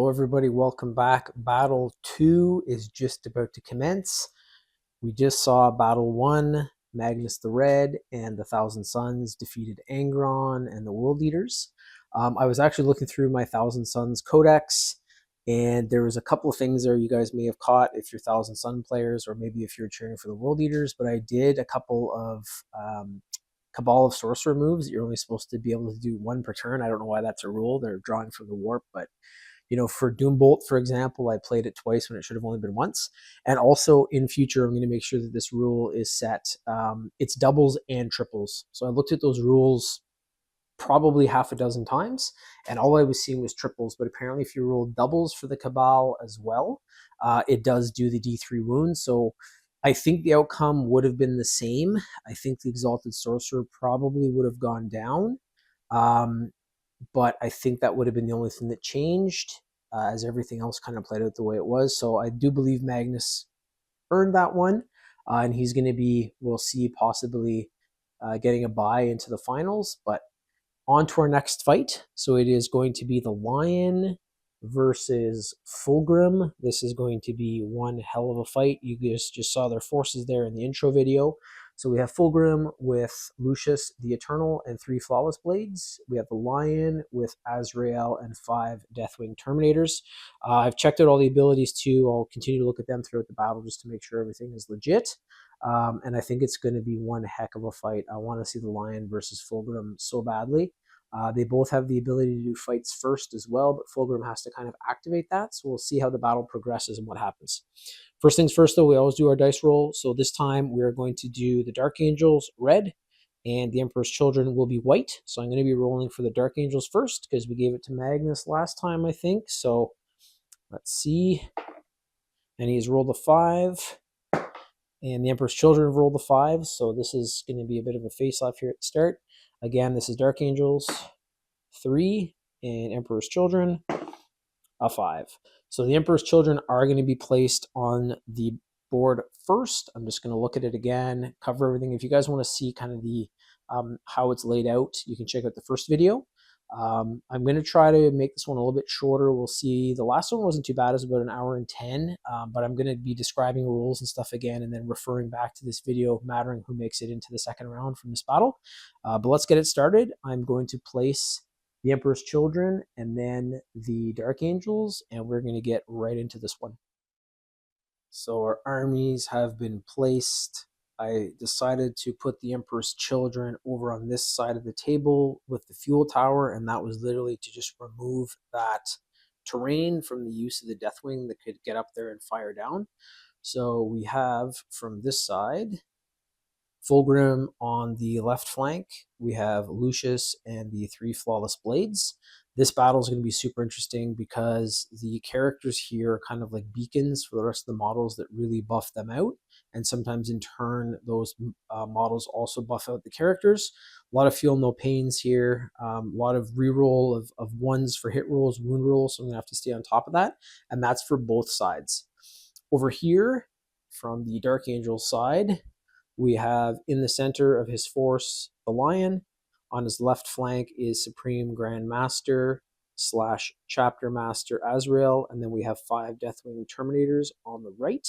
Hello everybody, welcome back. Battle 2 is just about to commence. We just saw Battle 1, Magnus the Red and the Thousand Sons defeated Angron and the World Eaters. I was actually looking through my Thousand Sons codex, and there was a couple of things there you guys may have caught if you're Thousand Sun players, or maybe if you're cheering for the World Eaters, but I did a couple of Cabal of Sorcerer moves that you're only supposed to be able to do one per turn. I don't know why that's a rule. They're drawing from the warp, but you know, for Doombolt, for example, I played it twice when it should have only been once. And also in future, I'm going to make sure that this rule is set. It's doubles and triples. So I looked at those rules probably half a dozen times, and all I was seeing was triples. But apparently if you roll doubles for the Cabal as well, it does do the D3 wounds. So I think the outcome would have been the same. I think the Exalted Sorcerer probably would have gone down. But I think that would have been the only thing that changed, as everything else kind of played out the way it was. So I do believe Magnus earned that one, and he's going to be, we'll see, possibly getting a bye into the finals. But on to our next fight. So it is going to be the Lion versus Fulgrim. This is going to be one hell of a fight. You guys just saw their forces there in the intro video. So we have Fulgrim with Lucius the Eternal and 3 Flawless Blades. We have the Lion with Azrael and 5 Deathwing Terminators. I've checked out all the abilities too. I'll continue to look at them throughout the battle just to make sure everything is legit. And I think it's going to be one heck of a fight. I want to see the Lion versus Fulgrim so badly. They both have the ability to do fights first as well, but Fulgrim has to kind of activate that. So we'll see how the battle progresses and what happens. First things first, though, we always do our dice roll. So this time we're going to do the Dark Angels red, and the Emperor's Children will be white. So I'm going to be rolling for the Dark Angels first because we gave it to Magnus last time, I think. So let's see. And he's rolled a 5. And the Emperor's Children have rolled a 5. So this is going to be a bit of a face-off here at the start. Again, this is Dark Angels 3 and Emperor's Children a 5. So the Emperor's Children are going to be placed on the board first. I'm just going to look at it again, cover everything. If you guys want to see kind of the how it's laid out, you can check out the first video. I'm going to try to make this one a little bit shorter. We'll see. The last one wasn't too bad. It was about 1 hour and 10, but I'm going to be describing rules and stuff again and then referring back to this video, mattering who makes it into the second round from this battle. But let's get it started. I'm going to place the Emperor's Children and then the Dark Angels, and we're going to get right into this one. So our armies have been placed. I decided to put the Emperor's Children over on this side of the table with the fuel tower, and that was literally to just remove that terrain from the use of the Deathwing that could get up there and fire down. So we have from this side Fulgrim on the left flank. We have Lucius and the 3 Flawless Blades. This battle is going to be super interesting because the characters here are kind of like beacons for the rest of the models that really buff them out. And sometimes in turn, those models also buff out the characters. A lot of feel no pains here. A lot of reroll of ones for hit rolls, wound rolls. So I'm going to have to stay on top of that. And that's for both sides. Over here, from the Dark Angel side, we have in the center of his force, the Lion. On his left flank is Supreme Grand Master / Chapter Master Azrael. And then we have 5 Deathwing Terminators on the right.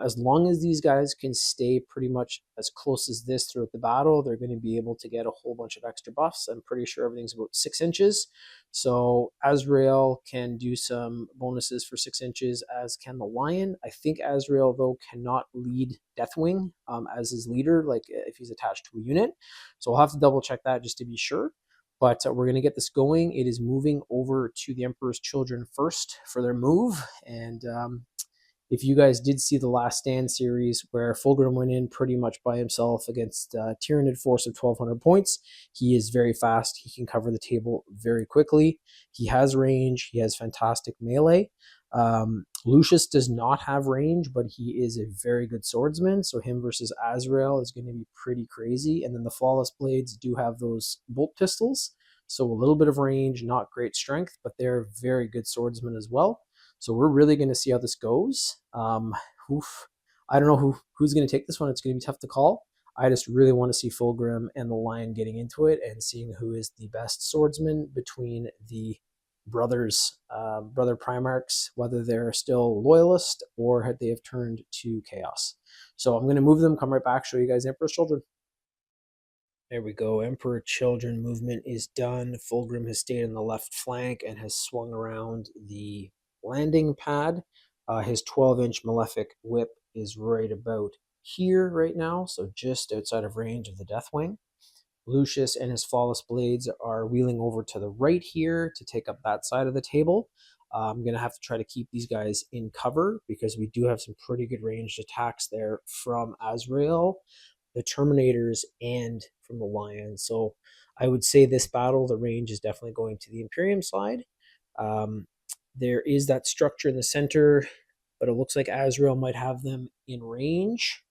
As long as these guys can stay pretty much as close as this throughout the battle, they're going to be able to get a whole bunch of extra buffs. I'm pretty sure everything's about 6 inches. So Azrael can do some bonuses for 6 inches, as can the Lion. I think Azrael, though, cannot lead Deathwing as his leader, like if he's attached to a unit. So I'll have to double check that just to be sure. But we're going to get this going. It is moving over to the Emperor's Children first for their move. And if you guys did see the Last Stand series where Fulgrim went in pretty much by himself against a Tyranid force of 1,200 points, he is very fast. He can cover the table very quickly. He has range. He has fantastic melee. Lucius does not have range, but he is a very good swordsman. So him versus Azrael is going to be pretty crazy. And then the Flawless Blades do have those bolt pistols. So a little bit of range, not great strength, but they're very good swordsmen as well. So we're really going to see how this goes. I don't know who's going to take this one. It's going to be tough to call. I just really want to see Fulgrim and the Lion getting into it and seeing who is the best swordsman between the brother Primarchs, whether they're still loyalist or they have turned to chaos. So I'm going to move them, come right back, show you guys Emperor's Children. There we go. Emperor Children movement is done. Fulgrim has stayed on the left flank and has swung around the landing pad. His 12-inch Malefic whip is right about here right now, so just outside of range of the Deathwing. Lucius and his Flawless Blades are wheeling over to the right here to take up that side of the table. I'm going to have to try to keep these guys in cover because we do have some pretty good ranged attacks there from Azrael, the Terminators, and from the Lion. So I would say this battle, the range is definitely going to the Imperium side. There is that structure in the center, but it looks like Azrael might have them in range.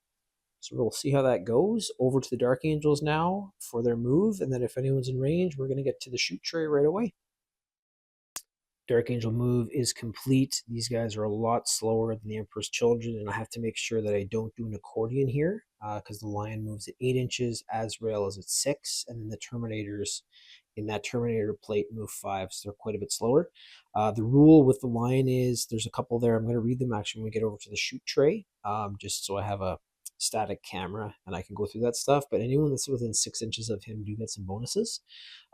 So we'll see how that goes. Over to the Dark Angels now for their move, and then if anyone's in range, we're going to get to the shoot tray right away. Dark Angel move is complete. These guys are a lot slower than the Emperor's Children, and I have to make sure that I don't do an accordion here because the Lion moves at 8 inches, Azrael is at 6, and then the Terminators in that Terminator plate move 5, so they're quite a bit slower. The rule with the Lion is, there's a couple there, I'm going to read them actually when we get over to the shoot tray, just so I have a static camera and I can go through that stuff, but anyone that's within 6 inches of him do get some bonuses.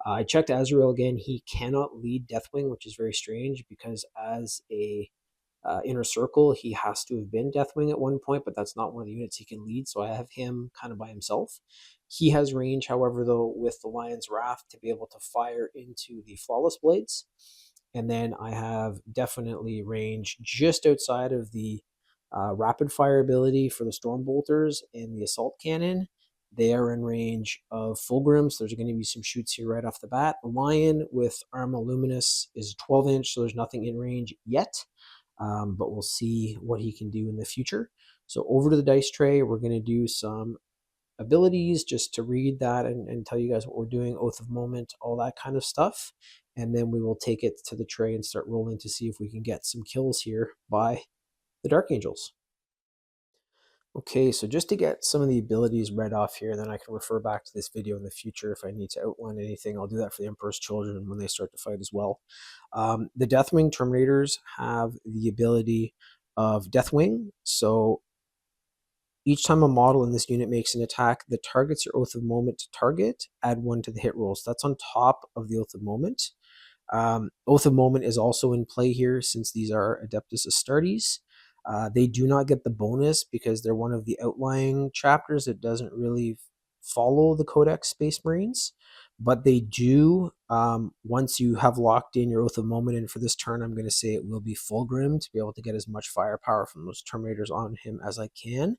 I checked Azrael again. He cannot lead Deathwing, which is very strange because as a inner circle, he has to have been Deathwing at one point, but that's not one of the units he can lead, so I have him kind of by himself. He has range, however, though, with the Lion's Wrath to be able to fire into the Flawless Blades. And then I have definitely range just outside of the rapid fire ability for the Storm Bolters and the Assault Cannon. They are in range of Fulgrim, so there's going to be some shoots here right off the bat. The Lion with Arma Luminous is 12 inch, so there's nothing in range yet, but we'll see what he can do in the future. So over to the dice tray, we're going to do some abilities just to read that and tell you guys what we're doing, Oath of Moment, all that kind of stuff. And then we will take it to the tray and start rolling to see if we can get some kills here by the Dark Angels. Okay, so just to get some of the abilities read off here, then I can refer back to this video in the future if I need to outline anything. I'll do that for the Emperor's Children when they start to fight as well. The Deathwing Terminators have the ability of Deathwing. So each time a model in this unit makes an attack that targets your Oath of Moment to target, add 1 to the hit rolls. That's on top of the Oath of Moment. Oath of Moment is also in play here since these are Adeptus Astartes. They do not get the bonus because they're one of the outlying chapters that doesn't really follow the Codex Space Marines, but they do once you have locked in your Oath of Moment. And for this turn, I'm going to say it will be Fulgrim to be able to get as much firepower from those Terminators on him as I can.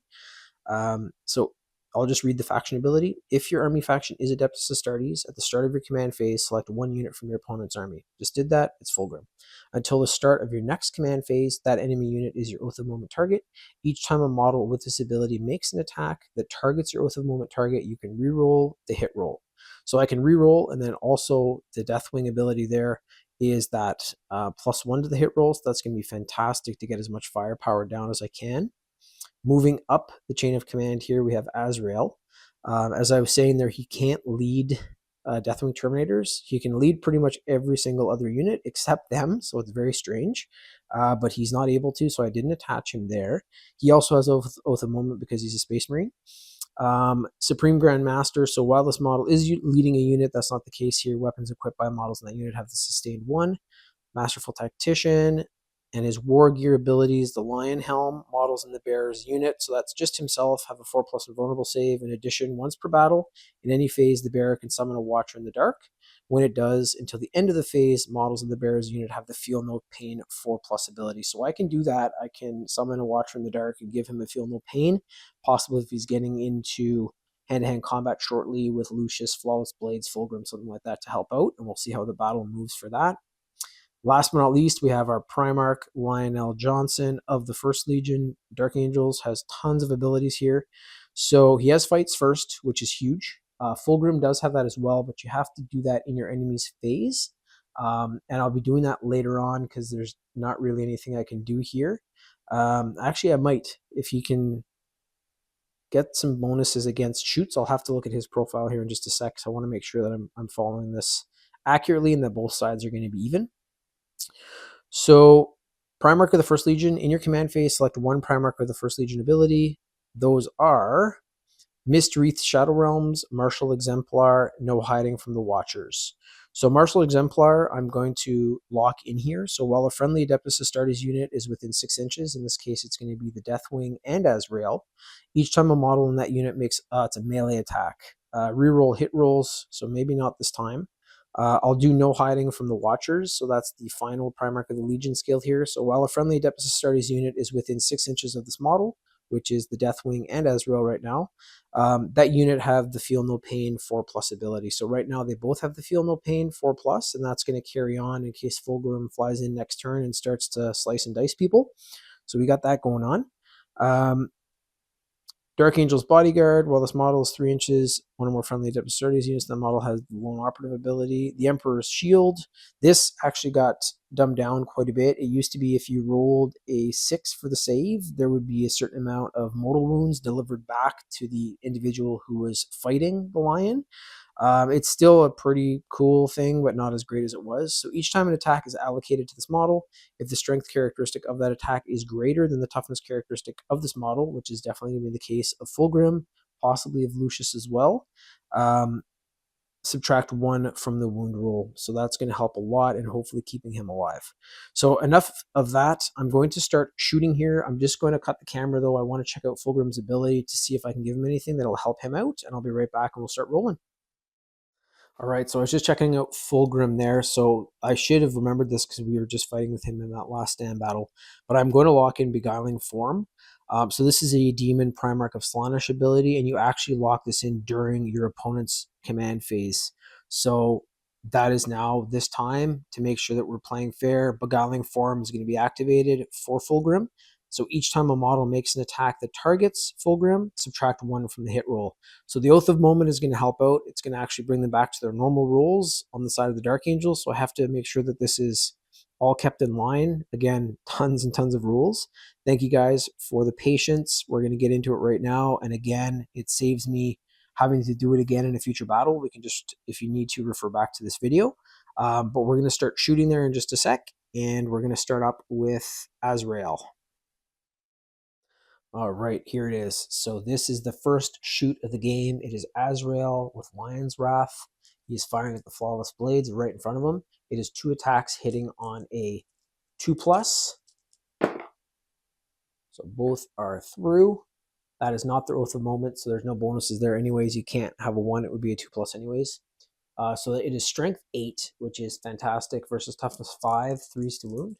So I'll just read the faction ability. If your army faction is Adeptus Astartes, at the start of your command phase, select 1 unit from your opponent's army. Just did that, it's Fulgrim. Until the start of your next command phase, that enemy unit is your Oath of Moment target. Each time a model with this ability makes an attack that targets your Oath of Moment target, you can reroll the hit roll. So I can reroll, and then also the Deathwing ability there is that +1 to the hit rolls. That's going to be fantastic to get as much firepower down as I can. Moving up the chain of command here, we have Azrael. As I was saying there, he can't lead Deathwing Terminators. He can lead pretty much every single other unit except them, so it's very strange. But he's not able to, so I didn't attach him there. He also has Oath of Moment because he's a Space Marine. Supreme Grand Master, so while this model is leading a unit, that's not the case here. Weapons equipped by models in that unit have the sustained 1. Masterful Tactician, and his war gear abilities, the Lion Helm, models in the Bearer's unit, so that's just himself, have a 4+ invulnerable save. In addition, once per battle, in any phase, the Bearer can summon a Watcher in the Dark. When it does, until the end of the phase, models in the Bearer's unit have the Feel No Pain 4+ ability. So I can do that. I can summon a Watcher in the Dark and give him a Feel No Pain, possibly if he's getting into hand-to-hand combat shortly with Lucius, Flawless Blades, Fulgrim, something like that to help out, and we'll see how the battle moves for that. Last but not least, we have our Primarch, Lionel Johnson of the 1st Legion. Dark Angels has tons of abilities here. So he has fights first, which is huge. Fulgrim does have that as well, but you have to do that in your enemy's phase. And I'll be doing that later on because there's not really anything I can do here. Actually, I might. If he can get some bonuses against shoots, I'll have to look at his profile here in just a sec. So I want to make sure that I'm following this accurately and that both sides are going to be even. So Primarch of the First Legion, in your command phase, select one Primarch of the First Legion ability. Those are Mistwreath Shadow Realms, Martial Exemplar, No Hiding from the Watchers. So Martial Exemplar, I'm going to lock in here. So while a friendly Adeptus Astartes unit is within 6 inches, in this case it's going to be the Deathwing and Azrael, each time a model in that unit makes, it's a melee attack. Reroll hit rolls, so maybe not this time. I'll do No Hiding from the Watchers, so that's the final Primarch of the Legion skill here. So while a friendly Adeptus Astartes unit is within 6 inches of this model, which is the Deathwing and Azrael right now, that unit have the Feel No Pain 4+ ability. So right now they both have the Feel No Pain 4+, and that's going to carry on in case Fulgrim flies in next turn and starts to slice and dice people. So we got that going on. Dark Angel's Bodyguard, while this model is 3 inches, one or more friendly Adeptus Astartes units, that model has the Lone Operative ability. The Emperor's Shield, this actually got dumbed down quite a bit. It used to be if you rolled a 6 for the save, there would be a certain amount of mortal wounds delivered back to the individual who was fighting the lion. It's still a pretty cool thing, but not as great as it was. So each time an attack is allocated to this model, if the strength characteristic of that attack is greater than the toughness characteristic of this model, which is definitely going to be the case of Fulgrim, possibly of Lucius as well, subtract 1 from the wound roll. So that's going to help a lot and hopefully keeping him alive. So enough of that. I'm going to start shooting here. I'm just going to cut the camera though. I want to check out Fulgrim's ability to see if I can give him anything that'll help him out, and I'll be right back and we'll start rolling. All right, so I was just checking out Fulgrim there. So I should have remembered this because we were just fighting with him in that last stand battle. But I'm going to lock in Beguiling Form. So this is a Daemon Primarch of Slaanesh ability, and you actually lock this in during your opponent's command phase. So that is now this time to make sure that we're playing fair. Beguiling Form is going to be activated for Fulgrim. So each time a model makes an attack that targets Fulgrim, subtract 1 from the hit roll. So the Oath of Moment is going to help out. It's going to actually bring them back to their normal rolls on the side of the Dark Angel. So I have to make sure that this is all kept in line. Again, tons and tons of rules. Thank you guys for the patience. We're going to get into it right now. And again, it saves me having to do it again in a future battle. We can just, if you need to, refer back to this video. But we're going to start shooting there in just a sec. And we're going to start up with Azrael. All right, here it is. So this is the first shoot of the game. It is Azrael with Lion's Wrath. He's firing at the Flawless Blades right in front of him. It is 2 attacks hitting on a 2+. So both are through. That is not the Oath of Moment, so there's no bonuses there anyways. You can't have a 1. It would be a 2+ anyways. So it is Strength 8, which is fantastic, versus Toughness 5, 3s to wound.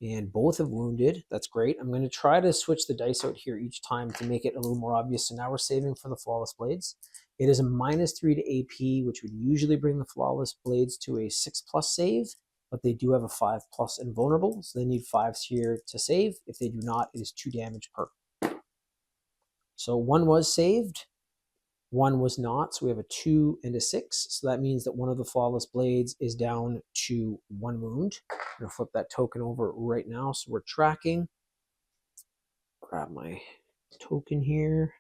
And both have wounded. That's great. I'm going to try to switch the dice out here each time to make it a little more obvious. So now we're saving for the Flawless Blades. It is a -3 to AP, which would usually bring the Flawless Blades to a 6+ save, but they do have a 5+ invulnerable, so they need 5s here to save. If they do not, it is 2 damage per. So 1 was saved. 1 was not, so we have a 2 and a 6. So that means that one of the Flawless Blades is down to 1 wound. I'm going to flip that token over right now, so we're tracking. Grab my token here.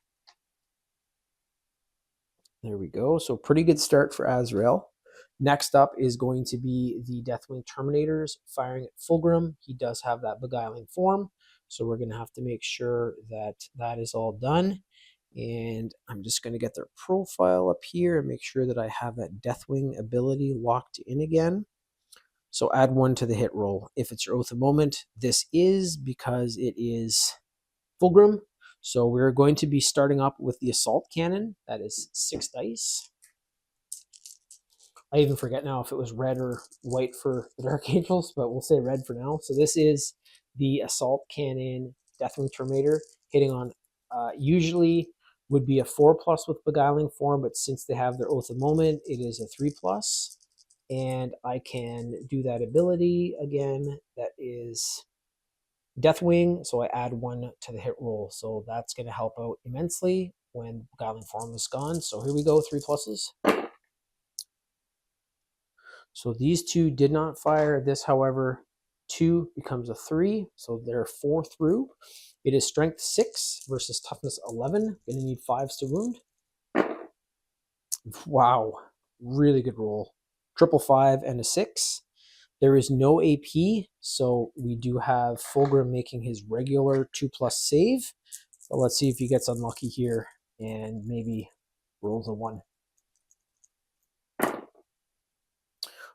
There we go. So pretty good start for Azrael. Next up is going to be the Deathwing Terminators firing at Fulgrim. He does have that Beguiling Form, so we're going to have to make sure that that is all done. And I'm just going to get their profile up here and make sure that I have that Deathwing ability locked in again. So add 1 to the hit roll. If it's your Oath of Moment, this is because it is Fulgrim. So we're going to be starting up with the Assault Cannon. That is 6 dice. I even forget now if it was red or white for the Dark Angels, but we'll say red for now. So this is the Assault Cannon Deathwing Terminator hitting on usually would be a 4+ with Beguiling Form, but since they have their Oath of Moment, it is a 3+. And I can do that ability again. That is Deathwing, so I add 1 to the hit roll. So that's going to help out immensely when Beguiling Form is gone. So here we go, 3+. So these 2 did not fire. This, however, 2 becomes a 3, so they're 4 through. It is Strength 6 versus Toughness 11. Going to need 5s to wound. Wow, really good roll. 555 and a 6. There is no AP, so we do have Fulgrim making his regular 2+ save. But let's see if he gets unlucky here and maybe rolls a 1.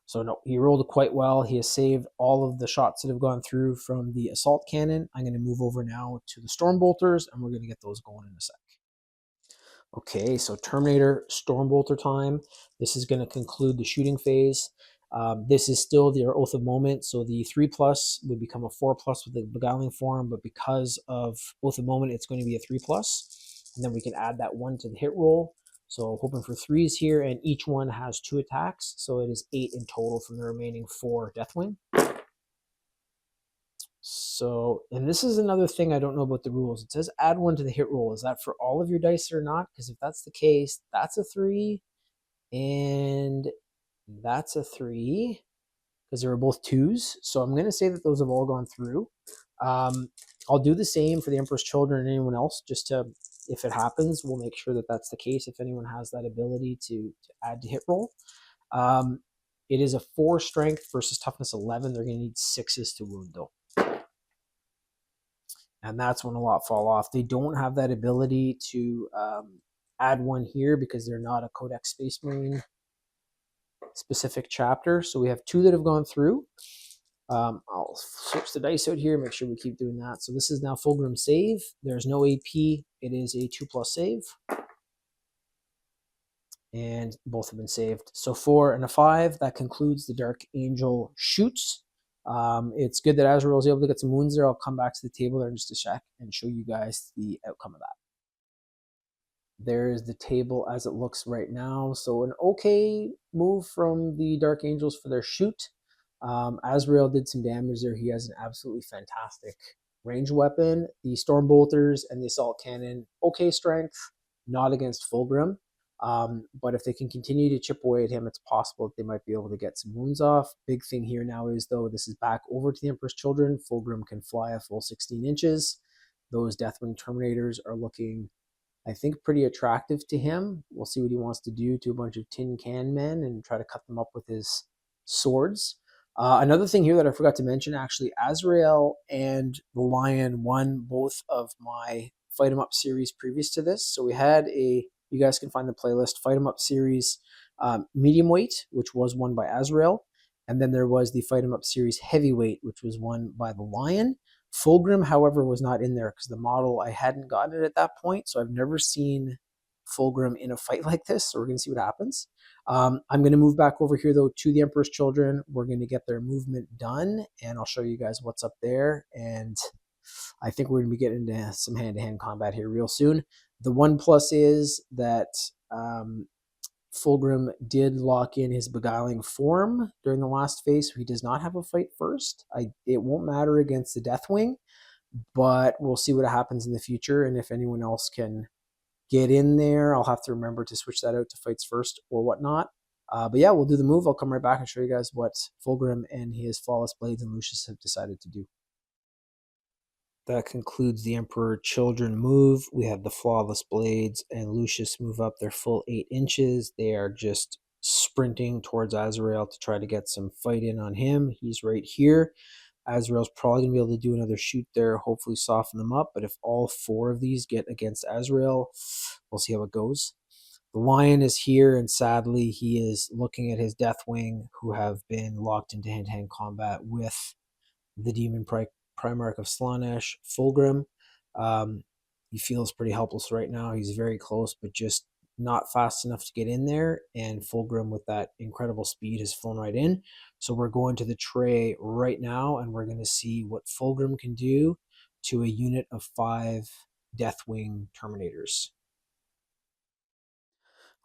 So no, he rolled quite well. He has saved all of the shots that have gone through from the assault cannon. I'm going to move over now to the storm bolters, and we're going to get those going in a sec. Okay, so Terminator Stormbolter time. This is going to conclude the shooting phase. This is still their Oath of Moment, so the 3+ would become a 4+ with the Beguiling form, but because of Oath of Moment, it's going to be a 3+, and then we can add that 1 to the hit roll. So hoping for 3s here, and each one has 2 attacks, so it is 8 in total from the remaining 4 Deathwing. So, and this is another thing I don't know about the rules. It says add 1 to the hit roll. Is that for all of your dice or not? Because if that's the case, that's a 3, and that's a 3, because they were both 2s. So I'm going to say that those have all gone through. I'll do the same for the Emperor's Children and anyone else, just to, if it happens, we'll make sure that that's the case if anyone has that ability to add to hit roll. It is a 4 strength versus toughness 11. They're going to need 6s to wound, though. And that's when a lot fall off. They don't have that ability to add 1 here because they're not a Codex Space Marine specific chapter. So we have 2 that have gone through. I'll switch the dice out here, make sure we keep doing that. So this is now Fulgrim save. There's no AP. It is a 2+ save. And both have been saved. So 4 and a 5, that concludes the Dark Angel shoots. It's good that Azrael was able to get some wounds there. I'll come back to the table there in just a sec and show you guys the outcome of that. There's the table as it looks right now. So an okay move from the Dark Angels for their shoot. Azrael did some damage there. He has an absolutely fantastic range weapon. The Storm Bolters and the Assault Cannon, okay strength, not against Fulgrim. But if they can continue to chip away at him, it's possible that they might be able to get some wounds off. Big thing here now is, though, this is back over to the Emperor's Children. Fulgrim can fly a full 16 inches. Those Deathwing Terminators are looking, I think, pretty attractive to him. We'll see what he wants to do to a bunch of tin can men and try to cut them up with his swords. Another thing here that I forgot to mention, actually, Azrael and the Lion won both of my Fight 'em Up series previous to this. So we had a, you guys can find the playlist, Fight 'em Up series medium weight, which was won by Azrael. And then there was the Fight 'em Up series heavyweight, which was won by the Lion. Fulgrim, however, was not in there because the model, I hadn't gotten it at that point. So I've never seen Fulgrim in a fight like this. So we're going to see what happens. I'm going to move back over here, though, to the Emperor's Children. We're going to get their movement done, and I'll show you guys what's up there. And I think we're going to be getting into some hand-to-hand combat here real soon. The 1+ is that Fulgrim did lock in his Beguiling form during the last phase, so he does not have a fight first. It won't matter against the Deathwing, but we'll see what happens in the future, and if anyone else can get in there, I'll have to remember to switch that out to fights first or whatnot. But yeah, we'll do the move. I'll come right back and show you guys what Fulgrim and his Flawless Blades and Lucius have decided to do. That concludes the Emperor Children move. We have the Flawless Blades and Lucius move up their full 8 inches. They are just sprinting towards Azrael to try to get some fight in on him. He's right here. Azrael's probably going to be able to do another shoot there, hopefully soften them up. But if all 4 of these get against Azrael, we'll see how it goes. The Lion is here, and sadly, he is looking at his Deathwing, who have been locked into hand-to-hand combat with the Daemon Primarch of Slaanesh, Fulgrim. He feels pretty helpless right now. He's very close, but just not fast enough to get in there, and Fulgrim with that incredible speed has flown right in. So we're going to the tray right now, and we're going to see what Fulgrim can do to a unit of 5 Deathwing Terminators.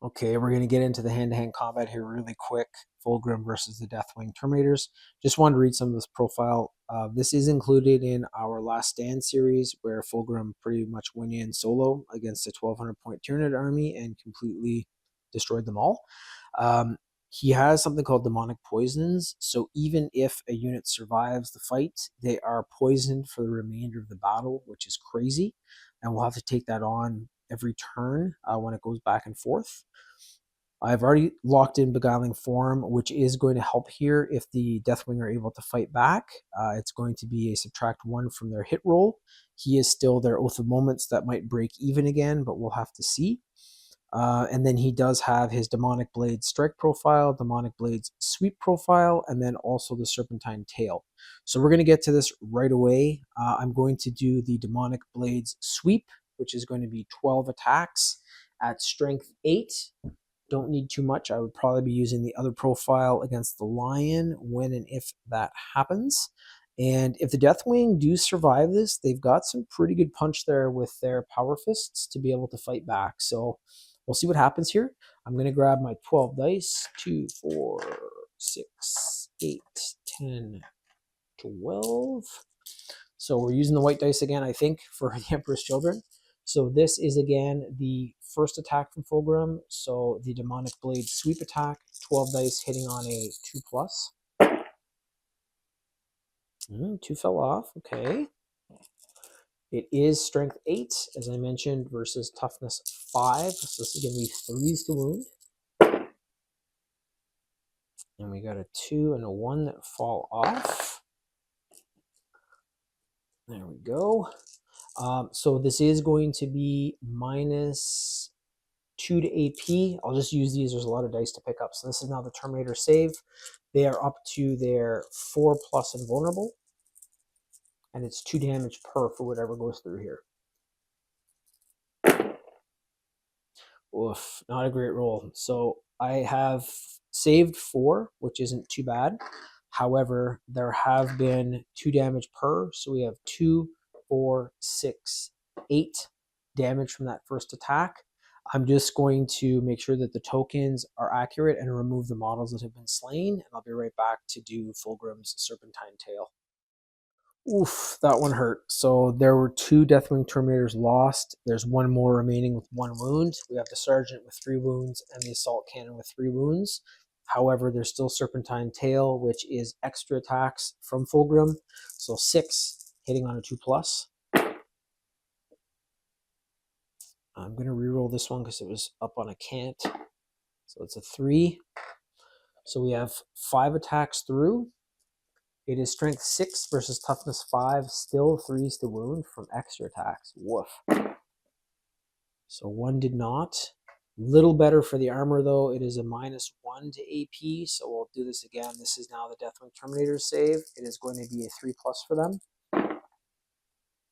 Okay, we're going to get into the hand-to-hand combat here really quick. Fulgrim versus the Deathwing Terminators. Just wanted to read some of this profile. This is included in our Last Stand series, where Fulgrim pretty much went in solo against a 1,200-point Tyranid army and completely destroyed them all. He has something called demonic poisons, so even if a unit survives the fight, they are poisoned for the remainder of the battle, which is crazy, and we'll have to take that on every turn when it goes back and forth. I've already locked in Beguiling Form, which is going to help here if the Deathwing are able to fight back. It's going to be a subtract 1 from their hit roll. He is still their Oath of Moments that might break even again, but we'll have to see. And then he does have his Demonic Blades strike profile, Demonic Blades sweep profile, and then also the Serpentine tail. So we're going to get to this right away. I'm going to do the Demonic Blades sweep, which is going to be 12 attacks at strength 8. Don't need too much. I would probably be using the other profile against the Lion when and if that happens. And if the Deathwing do survive this, they've got some pretty good punch there with their Power Fists to be able to fight back. So we'll see what happens here. I'm going to grab my 12 dice. 2, 4, 6, 8, 10, 12. So we're using the white dice again, I think, for the Emperor's Children. So this is, again, the first attack from Fulgrim. So the Demonic Blade sweep attack, 12 dice hitting on a 2+. 2 fell off, okay. It is strength 8, as I mentioned, versus toughness 5. So this is going to be 3s to wound. And we got a 2 and a 1 that fall off. There we go. So this is going to be minus 2 to AP. I'll just use these. There's a lot of dice to pick up. So this is now the Terminator save. They are up to their 4+ invulnerable. And it's 2 damage per for whatever goes through here. Oof, not a great roll. So I have saved 4, which isn't too bad. However, there have been 2 damage per. So we have 2, 4, 6, 8 damage from that first attack. I'm just going to make sure that the tokens are accurate and remove the models that have been slain. And I'll be right back to do Fulgrim's Serpentine Tail. Oof, that one hurt. So there were 2 Deathwing Terminators lost. There's 1 more remaining with 1 wound. We have the Sergeant with 3 wounds and the Assault Cannon with 3 wounds. However, there's still Serpentine Tail, which is extra attacks from Fulgrim. So 6 hitting on a 2+. I'm going to reroll this one because it was up on a cant. So it's a 3. So we have 5 attacks through. It is strength 6 versus toughness 5, still 3s to wound from extra attacks. Woof. So 1 did not. Little better for the armor, though. It is a -1 to AP, so we'll do this again. This is now the Deathwing Terminator save. It is going to be a 3+ for them.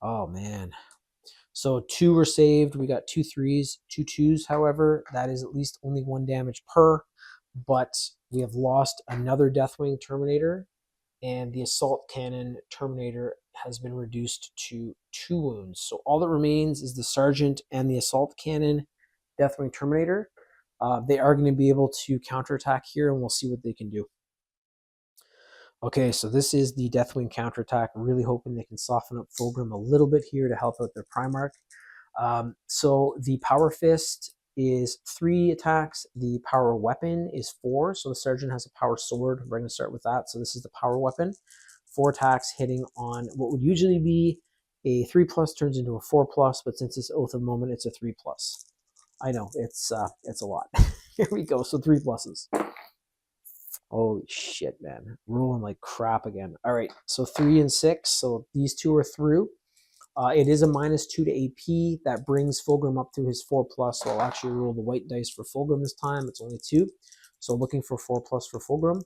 Oh, man. So 2 were saved. We got 2 3s, 2 2s, however. That is at least only 1 damage per. But we have lost another Deathwing Terminator. And the Assault Cannon Terminator has been reduced to 2 wounds. So all that remains is the Sergeant and the Assault Cannon Deathwing Terminator. They are going to be able to counterattack here, and we'll see what they can do. Okay, so this is the Deathwing counterattack. Really hoping they can soften up Fulgrim a little bit here to help out their Primarch. So the Power Fist is 3 attacks. The Power Weapon is 4. So the Sergeant has a Power Sword. We're going to start with that. So this is the Power Weapon. 4 attacks hitting on what would usually be a 3+ turns into a 4+, but since it's Oath of Moment, it's a 3+. I know, it's a lot. Here we go. So 3 pluses. Holy shit, man. Rolling like crap again. All right, so 3 and 6. So these 2 are through. It is a -2 to AP. That brings Fulgrim up to his 4+. So I'll actually roll the white dice for Fulgrim this time. It's only 2. So looking for 4+ for Fulgrim.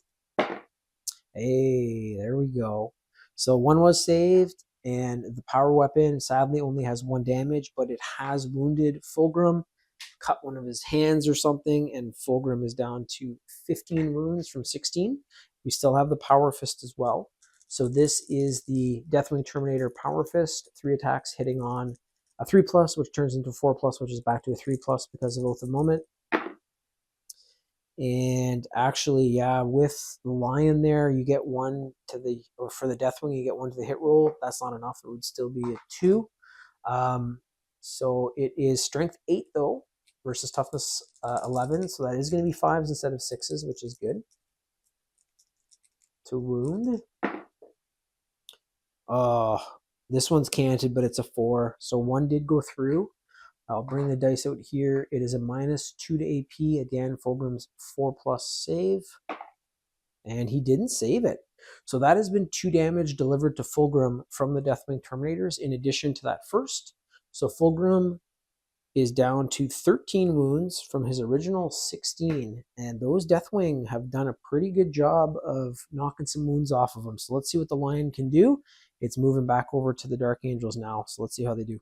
Hey, there we go. So 1 was saved, and the Power Weapon sadly only has 1 damage, but it has wounded Fulgrim, cut one of his hands or something, and Fulgrim is down to 15 wounds from 16. We still have the Power Fist as well. So this is the Deathwing Terminator Power Fist. 3 attacks hitting on a 3+, which turns into 4+, which is back to a 3+ because of Oath of Moment. And actually, yeah, with the Lion there, you get 1 to the, or for the Deathwing, you get 1 to the hit roll. That's not enough. It would still be a 2. So it is strength 8, though, versus toughness 11. So that is going to be 5s instead of 6s, which is good. To wound. This one's canted, but it's a 4. So 1 did go through. I'll bring the dice out here. It is a -2 to AP. Again, Fulgrim's 4+ save. And he didn't save it. So that has been 2 damage delivered to Fulgrim from the Deathwing Terminators in addition to that first. So Fulgrim is down to 13 wounds from his original 16. And those Deathwing have done a pretty good job of knocking some wounds off of him. So let's see what the Lion can do. It's moving back over to the Dark Angels now. So let's see how they do.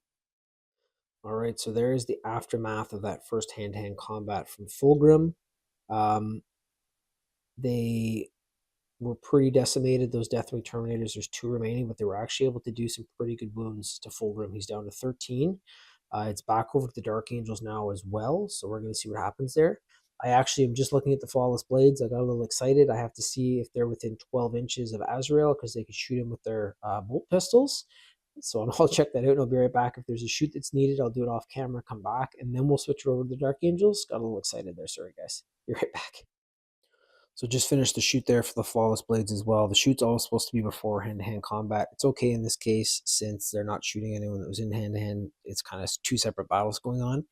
All right, so there is the aftermath of that first hand-to-hand combat from Fulgrim. They were pretty decimated, those Deathwing Terminators. There's 2 remaining, but they were actually able to do some pretty good wounds to Fulgrim. He's down to 13. It's back over to the Dark Angels now as well, so we're going to see what happens there. I actually am just looking at the Flawless Blades. I got a little excited. I have to see if they're within 12 inches of Azrael because they can shoot him with their bolt pistols. So I'll check that out and I'll be right back. If there's a shoot that's needed, I'll do it off camera, come back, and then we'll switch it over to the Dark Angels. Got a little excited there. Sorry, guys. Be right back. So just finished the shoot there for the Flawless Blades as well. The shoot's always supposed to be before hand-to-hand combat. It's okay in this case since they're not shooting anyone that was in hand-to-hand. It's kind of 2 separate battles going on.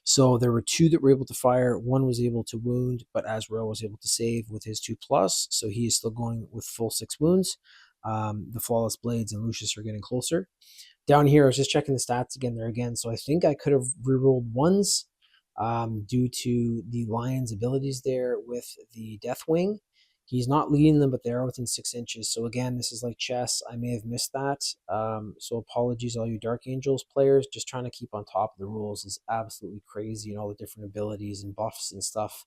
So there were 2 that were able to fire. 1 was able to wound, but Azrael was able to save with his 2+. So he is still going with full 6 wounds. The Flawless Blades and Lucius are getting closer. Down here, I was just checking the stats again there again. So I think I could have rerolled 1s. Due to the Lion's abilities there with the Deathwing. He's not leading them, but they are within 6 inches. So again, this is like chess. I may have missed that. So apologies, all you Dark Angels players. Just trying to keep on top of the rules is absolutely crazy, and all the different abilities and buffs and stuff.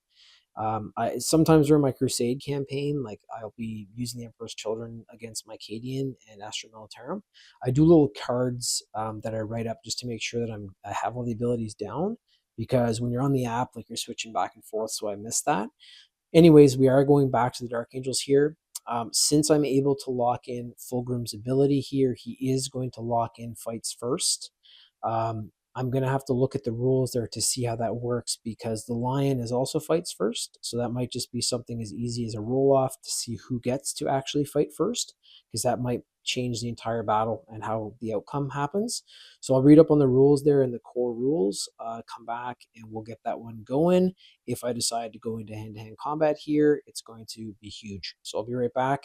Sometimes during my Crusade campaign, like I'll be using the Emperor's Children against my Cadian and Astra Militarum. I do little cards that I write up just to make sure that I have all the abilities down. Because when you're on the app, like you're switching back and forth, so I missed that. Anyways, we are going back to the Dark Angels here. Since I'm able to lock in Fulgrim's ability here, he is going to lock in fights first. I'm going to have to look at the rules there to see how that works because the Lion is also fights first. So that might just be something as easy as a roll off to see who gets to actually fight first, because that might change the entire battle and how the outcome happens. So I'll read up on the rules there and the core rules, come back and we'll get that one going. If I decide to go into hand-to-hand combat here, it's going to be huge. So I'll be right back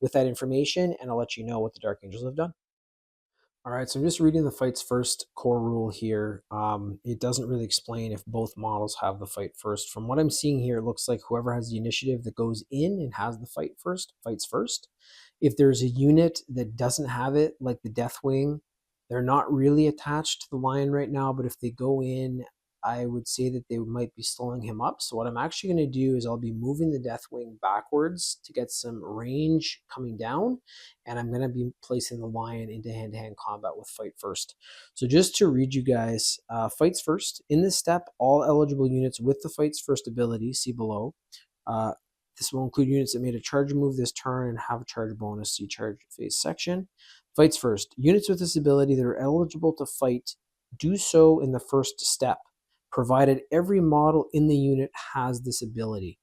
with that information and I'll let you know what the Dark Angels have done. All right, so I'm just reading the fights first core rule here. It doesn't really explain if both models have the fight first. From what I'm seeing here, it looks like whoever has the initiative that goes in and has the fight first, fights first. If there's a unit that doesn't have it, like the Deathwing, they're not really attached to the Lion right now, but if they go in, I would say that they might be slowing him up. So what I'm actually going to do is I'll be moving the Deathwing backwards to get some range coming down, and I'm going to be placing the Lion into hand-to-hand combat with fight first. So just to read you guys, fights first. In this step, all eligible units with the fights first ability, see below. This will include units that made a charge move this turn and have a charge bonus, see charge phase section. Fights first. Units with this ability that are eligible to fight do so in the first step, provided every model in the unit has this ability.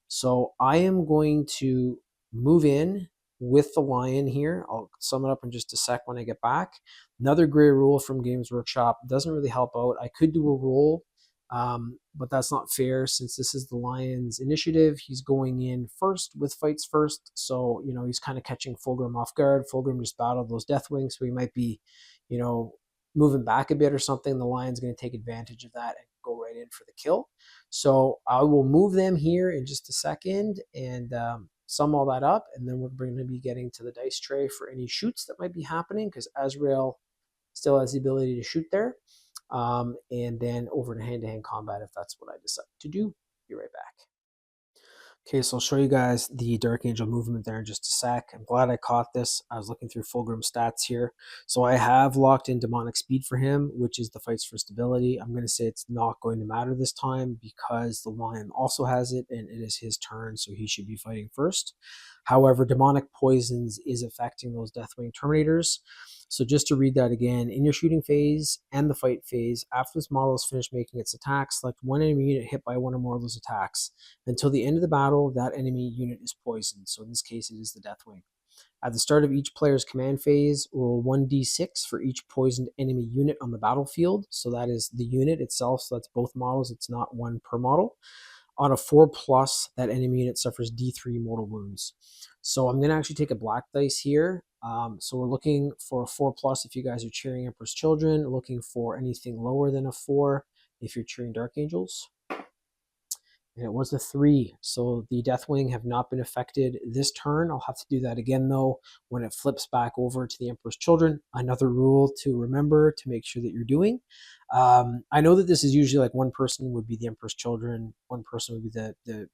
So I am going to move in with the Lion here. I'll sum it up in just a sec when I get back. Another gray rule from Games Workshop doesn't really help out. I could do a roll, but that's not fair since this is the Lion's initiative. He's going in first with fights first. So, you know, he's kind of catching Fulgrim off guard. Fulgrim just battled those Deathwings, so he might be, you know, moving back a bit or something. The Lion's going to take advantage of that and go right in for the kill. So I will move them here in just a second and sum all that up, and then we're going to be getting to the dice tray for any shoots that might be happening, because Azrael still has the ability to shoot there, and then over to hand-to-hand combat if that's what I decide to do. Be right back. Okay, so I'll show you guys the Dark Angel movement there in just a sec. I'm glad I caught this. I was looking through Fulgrim's stats here. So I have locked in Demonic Speed for him, which is the fight's first ability. I'm going to say it's not going to matter this time because the Lion also has it and it is his turn, so he should be fighting first. However, Demonic Poisons is affecting those Deathwing Terminators. So just to read that again, in your shooting phase and the fight phase, after this model is finished making its attack, select one enemy unit hit by one or more of those attacks. Until the end of the battle, that enemy unit is poisoned. So in this case, it is the Deathwing. At the start of each player's command phase, roll 1d6 for each poisoned enemy unit on the battlefield. So that is the unit itself, so that's both models. It's not one per model. On a 4+, that enemy unit suffers d3 mortal wounds. So I'm going to actually take a black dice here. So we're looking for a 4+ if you guys are cheering Emperor's Children, looking for anything lower than a 4 if you're cheering Dark Angels. And it was a 3, so the Deathwing have not been affected this turn. I'll have to do that again, though, when it flips back over to the Emperor's Children. Another rule to remember to make sure that you're doing. I know that this is usually like one person would be the Emperor's Children, one person would be the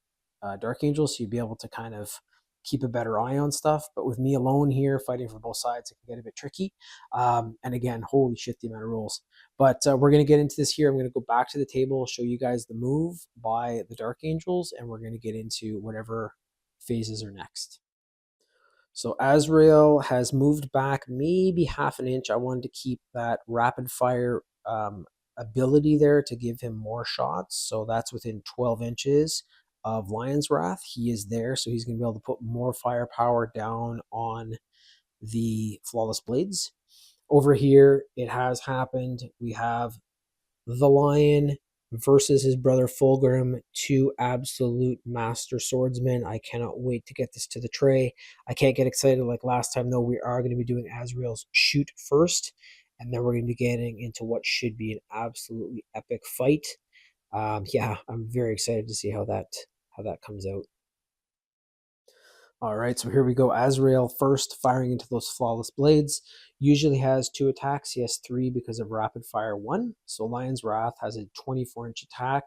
Dark Angels, so you'd be able to kind of keep a better eye on stuff. But with me alone here fighting for both sides, it can get a bit tricky. And again, holy shit, the amount of rules. But we're going to get into this here. I'm going to go back to the table, show you guys the move by the Dark Angels, and we're going to get into whatever phases are next. So Azrael has moved back maybe half an inch. I wanted to keep that rapid fire ability there to give him more shots. So that's within 12 inches of Lion's Wrath. He is there, so he's going to be able to put more firepower down on the Flawless Blades. Over here, it has happened. We have the Lion versus his brother Fulgrim, 2 absolute master swordsmen. I cannot wait to get this to the tray. I can't get excited like last time, though. We are going to be doing Azrael's shoot first, and then we're going to be getting into what should be an absolutely epic fight. Yeah, I'm very excited to see how that comes out. All right, so here we go. Azrael first, firing into those Flawless Blades. Usually has 2 attacks. He has 3 because of Rapid Fire 1. So Lion's Wrath has a 24-inch attack.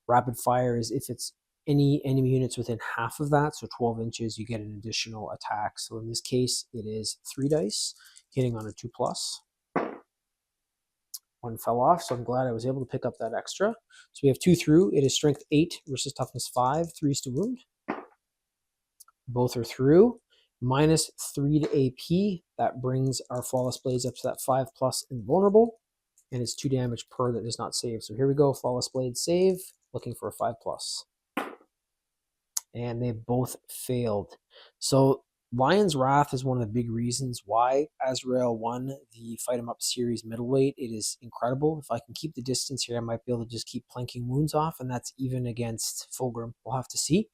Rapid Fire is if it's any enemy units within half of that, so 12 inches, you get an additional attack. So in this case, it is 3 dice, hitting on a 2+. 1 fell off, so I'm glad I was able to pick up that extra. So we have 2 through. It is Strength 8 versus Toughness 5, 3s to wound. Both are through. -3 to AP. That brings our Flawless Blades up to that 5+ invulnerable. And it's 2 damage per that does not save. So here we go. Flawless Blade save. Looking for a 5+. And they both failed. So Lion's Wrath is one of the big reasons why Azrael won the Fight 'em Up series middleweight. It is incredible. If I can keep the distance here, I might be able to just keep planking wounds off, and that's even against Fulgrim. We'll have to see.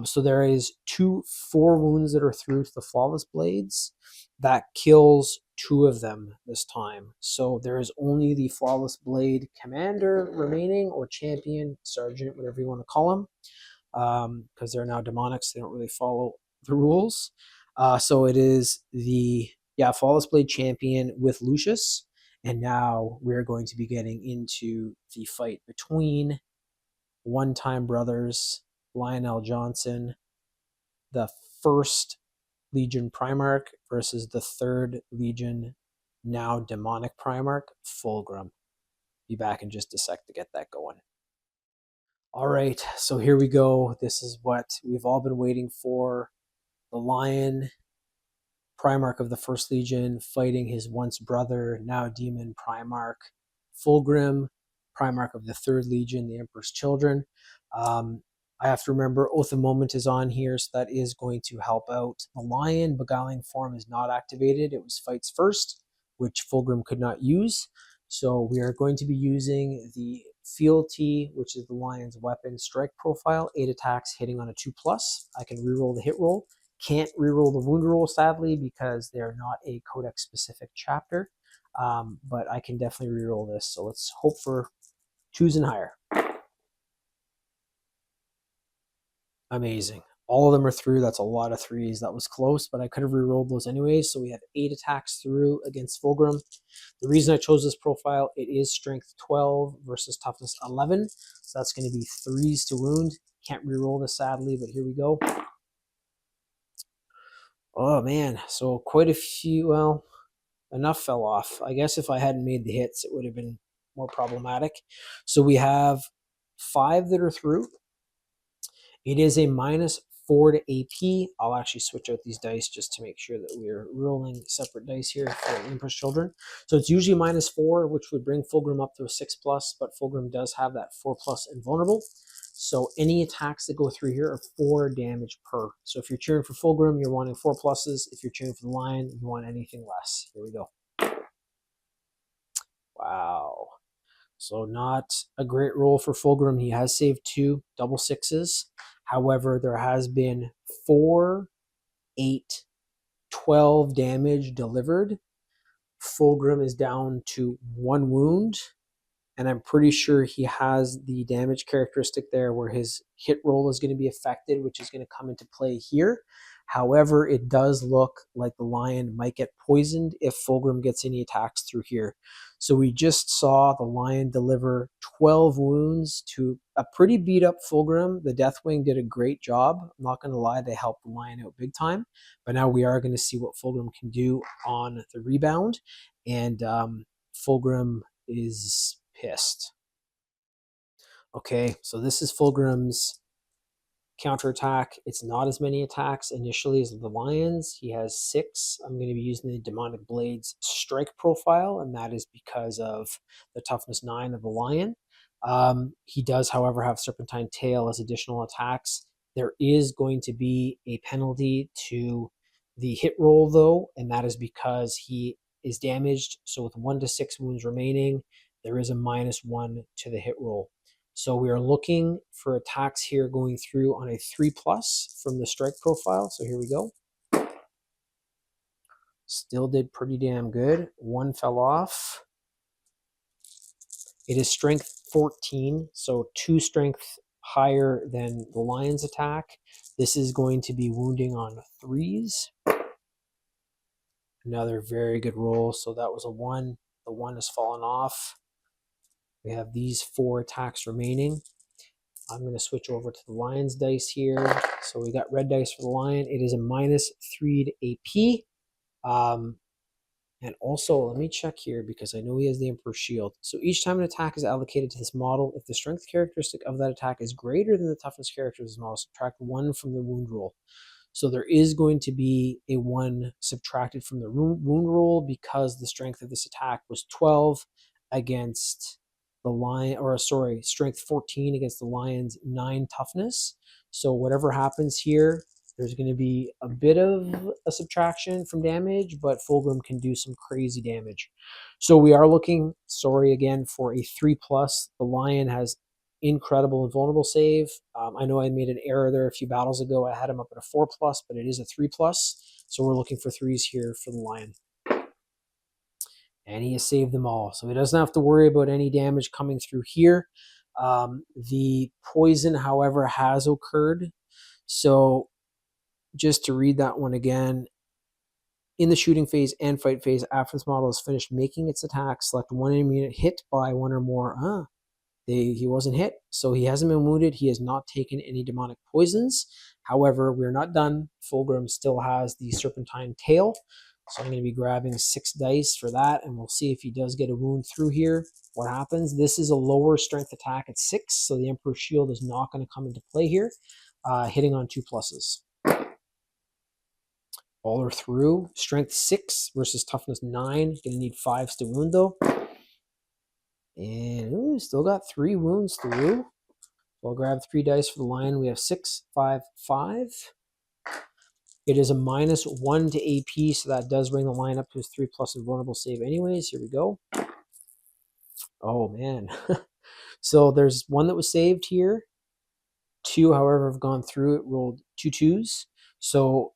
So there is 4 wounds that are through to the Flawless Blades. That kills 2 of them this time. So there is only the Flawless Blade Commander remaining, or Champion, Sergeant, whatever you want to call him. Because they're now demonics, they don't really follow the rules. So it is the Flawless Blade Champion with Lucius, and now we're going to be getting into the fight between one-time brothers Lionel Johnson, the 1st Legion Primarch, versus the 3rd Legion, now demonic Primarch, Fulgrim. Be back in just a sec to get that going. All right, so here we go. This is what we've all been waiting for. The Lion, Primarch of the 1st Legion, fighting his once brother, now Demon Primarch, Fulgrim, Primarch of the 3rd Legion, the Emperor's Children. I have to remember Oath of Moment is on here, so that is going to help out. The Lion Beguiling Form is not activated. It was fights first, which Fulgrim could not use. So we are going to be using the Fealty, which is the Lion's weapon strike profile, 8 attacks hitting on a 2+. I can reroll the hit roll. Can't reroll the wound roll, sadly, because they're not a codex specific chapter. But I can definitely reroll this. So let's hope for 2s and higher. Amazing. All of them are through. That's a lot of 3s. That was close, but I could have rerolled those anyways. So we have 8 attacks through against Fulgrim. The reason I chose this profile, it is Strength 12 versus Toughness 11. So that's going to be 3s to wound. Can't reroll this, sadly, but here we go. Oh, man. So quite a few, well, enough fell off. I guess if I hadn't made the hits, it would have been more problematic. So we have 5 that are through. It is a -4 to AP. I'll actually switch out these dice just to make sure that we're rolling separate dice here for Emperor's Children. So it's usually -4, which would bring Fulgrim up to a 6+, but Fulgrim does have that 4+ invulnerable. So any attacks that go through here are 4 damage per. So if you're cheering for Fulgrim, you're wanting 4 pluses. If you're cheering for the lion, you want anything less. Here we go. Wow. So not a great roll for Fulgrim. He has saved 2 double 6s. However, there has been 4, 8, 12 damage delivered. Fulgrim is down to 1 wound, and I'm pretty sure he has the damage characteristic there where his hit roll is going to be affected, which is going to come into play here. However, it does look like the lion might get poisoned if Fulgrim gets any attacks through here. So we just saw the lion deliver 12 wounds to a pretty beat up Fulgrim. The Deathwing did a great job. I'm not going to lie, they helped the lion out big time. But now we are going to see what Fulgrim can do on the rebound. And Fulgrim is pissed. Okay, so this is Fulgrim's counterattack. It's not as many attacks initially as the Lions. He has 6. I'm going to be using the Demonic Blades strike profile, and that is because of the toughness 9 of the Lion. He does, however, have Serpentine Tail as additional attacks. There is going to be a penalty to the hit roll, though, and that is because he is damaged. So with 1 to 6 wounds remaining, there is a -1 to the hit roll. So we are looking for attacks here going through on a 3+ from the strike profile. So here we go. Still did pretty damn good. 1 fell off. It is strength 14, so 2 strength higher than the lion's attack. This is going to be wounding on 3s. Another very good roll. So that was a 1. The 1 has fallen off. We have these 4 attacks remaining. I'm going to switch over to the lion's dice here. So we got red dice for the lion. It is a -3 to AP. And also, let me check here because I know he has the Emperor's Shield. So each time an attack is allocated to this model, if the strength characteristic of that attack is greater than the toughness characteristic of this model, subtract 1 from the wound roll. So there is going to be a 1 subtracted from the wound roll because the strength of this attack was 12 against the lion, or sorry, strength 14 against the lion's 9 toughness. So whatever happens here, there's going to be a bit of a subtraction from damage, but Fulgrim can do some crazy damage. So we are looking, sorry again, for a 3+. The lion has incredible and vulnerable save. I know I made an error there a few battles ago. I had him up at a 4+, but it is a 3+. So we're looking for 3s here for the lion. And he has saved them all. So he doesn't have to worry about any damage coming through here. The poison, however, has occurred. So just to read that one again, in the shooting phase and fight phase, after this model is finished making its attack, select 1 enemy unit hit by 1 or more. He wasn't hit, so he hasn't been wounded. He has not taken any demonic poisons. However, we're not done. Fulgrim still has the Serpentine Tail. So I'm going to be grabbing 6 dice for that, and we'll see if he does get a wound through here. What happens? This is a lower strength attack at 6, so the Emperor's Shield is not going to come into play here, hitting on 2 pluses. All are through. Strength 6 versus toughness 9. Going to need 5s to wound, though. And still got 3 wounds through. I'll grab 3 dice for the lion. We have 6, 5, 5. It is a -1 to AP, so that does bring the line up to his 3+ invulnerable save anyways. Here we go. Oh, man. So there's 1 that was saved here. 2, however, have gone through. It rolled 2 2s. So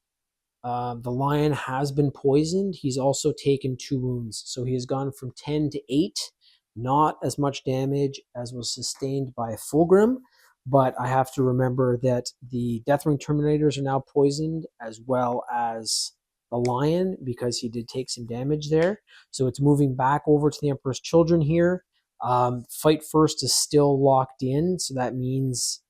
the lion has been poisoned. He's also taken 2 wounds. So he has gone from 10 to 8. Not as much damage as was sustained by Fulgrim. But I have to remember that the Deathwing Terminators are now poisoned, as well as the lion, because he did take some damage there. So it's moving back over to the Emperor's Children here. Fight First is still locked in, so that means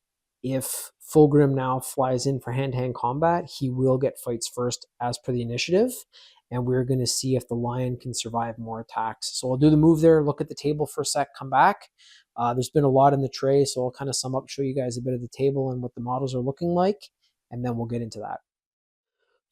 if Fulgrim now flies in for hand-to-hand combat, he will get fights first as per the initiative. And we're going to see if the lion can survive more attacks. So I'll do the move there, look at the table for a sec, come back. There's been a lot in the tray, so I'll kind of sum up, show you guys a bit of the table and what the models are looking like, and then we'll get into that.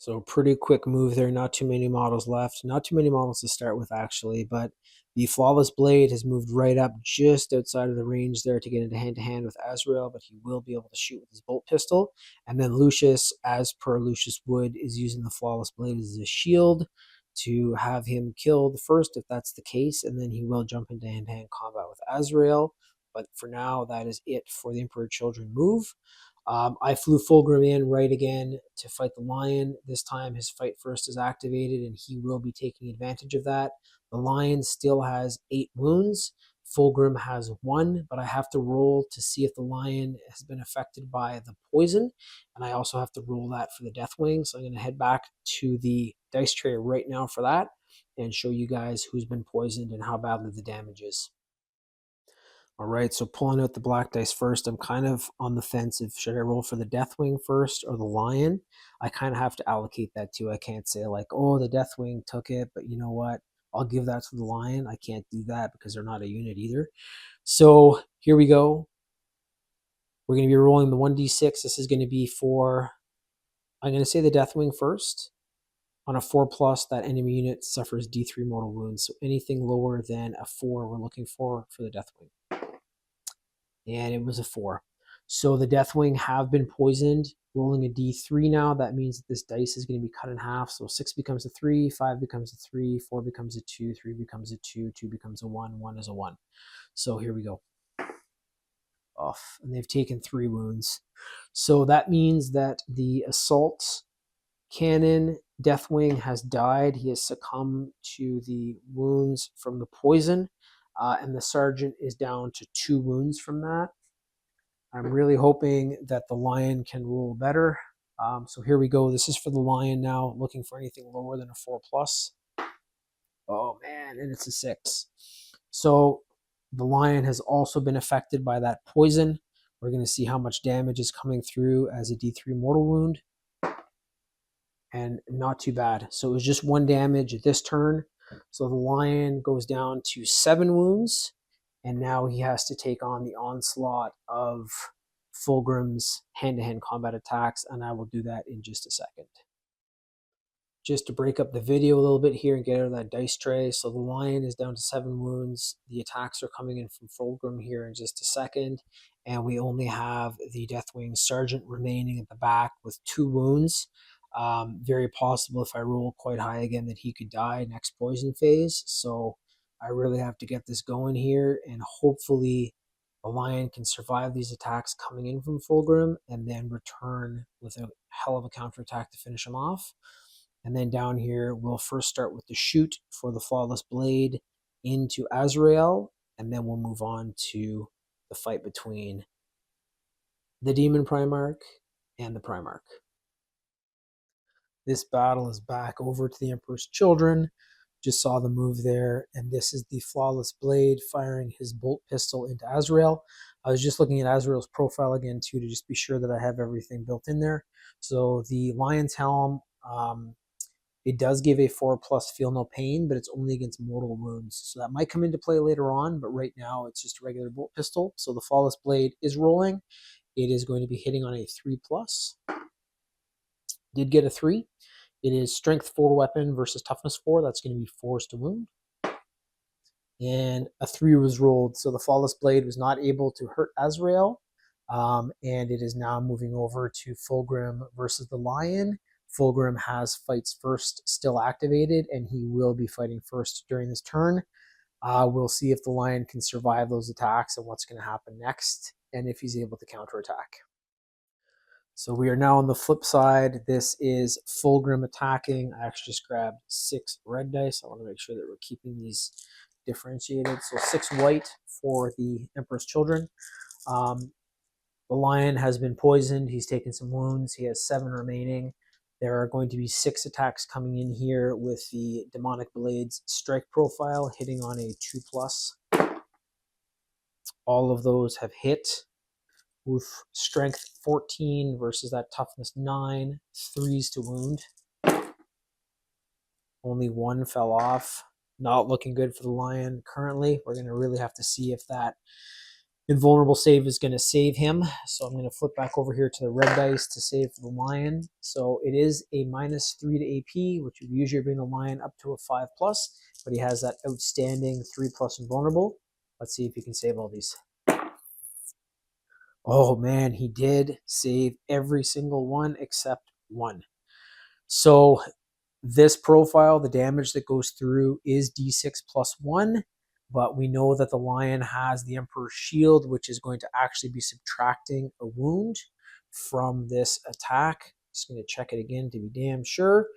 So pretty quick move there, not too many models left. Not too many models to start with, actually, but the Flawless Blade has moved right up just outside of the range there to get into hand-to-hand with Azrael, but he will be able to shoot with his bolt pistol. And then Lucius, as per Lucius Wood, is using the Flawless Blade as a shield to have him killed first, if that's the case, and then he will jump into hand-to-hand combat with Azrael. But for now, that is it for the Emperor Children move. I flew Fulgrim in right again to fight the lion. This time his fight first is activated and he will be taking advantage of that. The lion still has 8 wounds. Fulgrim has 1, but I have to roll to see if the lion has been affected by the poison. And I also have to roll that for the Deathwing. So I'm going to head back to the dice tray right now for that and show you guys who's been poisoned and how badly the damage is. All right, so pulling out the black dice first, I'm kind of on the fence if should I roll for the Deathwing first or the Lion. I kind of have to allocate that too. I can't say like, oh, the Deathwing took it, but you know what? I'll give that to the Lion. I can't do that because they're not a unit either. So here we go. We're going to be rolling the 1d6. This is going to be for, I'm going to say the Deathwing first. On a 4+, that enemy unit suffers D3 mortal wounds. So anything lower than a 4 we're looking for the Deathwing. And it was a 4. So the Deathwing have been poisoned. Rolling a d3 now, that means that this dice is going to be cut in half. So 6 becomes a 3, 5 becomes a 3, 4 becomes a 2, 3 becomes a 2, 2 becomes a 1, 1 is a 1. So here we go. Off. And they've taken 3 wounds. So that means that the assault cannon Deathwing has died. He has succumbed to the wounds from the poison. And the sergeant is down to 2 wounds from that. I'm really hoping that the lion can roll better. So here we go. This is for the lion now, looking for anything lower than a 4+. Oh man, and it's a 6. So the lion has also been affected by that poison. We're going to see how much damage is coming through as a D3 mortal wound. And not too bad. So it was just 1 damage this turn. So the lion goes down to 7 wounds, and now he has to take on the onslaught of Fulgrim's hand-to-hand combat attacks, and I will do that in just a second. Just to break up the video a little bit here and get out of that dice tray. So the lion is down to 7 wounds. The attacks are coming in from Fulgrim here in just a second, and we only have the Deathwing Sergeant remaining at the back with 2 wounds. Very possible if I roll quite high again that he could die next poison phase. So I really have to get this going here, and hopefully the lion can survive these attacks coming in from Fulgrim and then return with a hell of a counterattack to finish him off. And then down here, we'll first start with the shoot for the Flawless Blade into Azrael, and then we'll move on to the fight between the Daemon Primarch and the Primarch. This battle is back over to the Emperor's Children. Just saw the move there, and this is the Flawless Blade firing his bolt pistol into Azrael. I was just looking at Azrael's profile again too to just be sure that I have everything built in there. So the Lion's Helm, it does give a 4+ feel no pain, but it's only against mortal wounds. So that might come into play later on, but right now it's just a regular bolt pistol. So the Flawless Blade is rolling. It is going to be hitting on a 3+. Did get a 3. It is strength 4 weapon versus toughness 4. That's going to be 4s to wound. And a 3 was rolled. So the Flawless Blade was not able to hurt Azrael. And it is now moving over to Fulgrim versus the Lion. Fulgrim has fights first still activated, and he will be fighting first during this turn. We'll see if the Lion can survive those attacks and what's going to happen next, and if he's able to counterattack. So we are now on the flip side. This is Fulgrim attacking. I actually just grabbed 6 red dice. I want to make sure that we're keeping these differentiated. So 6 white for the Emperor's Children. The lion has been poisoned. He's taken some wounds. He has 7 remaining. There are going to be 6 attacks coming in here with the Demonic Blades strike profile hitting on a 2+. All of those have hit. With strength 14 versus that toughness 9, 3s to wound. Only 1 fell off. Not looking good for the lion currently. We're going to really have to see if that invulnerable save is going to save him. So I'm going to flip back over here to the red dice to save for the lion. So it is a -3 to AP, which would usually bring the lion up to a 5+, but he has that outstanding 3+ invulnerable. Let's see if he can save all these. Oh man, he did save every single one except one. So this profile, the damage that goes through is D6 + 1, but we know that the lion has the Emperor's Shield, which is going to actually be subtracting a wound from this attack. Just going to check it again to be damn sure.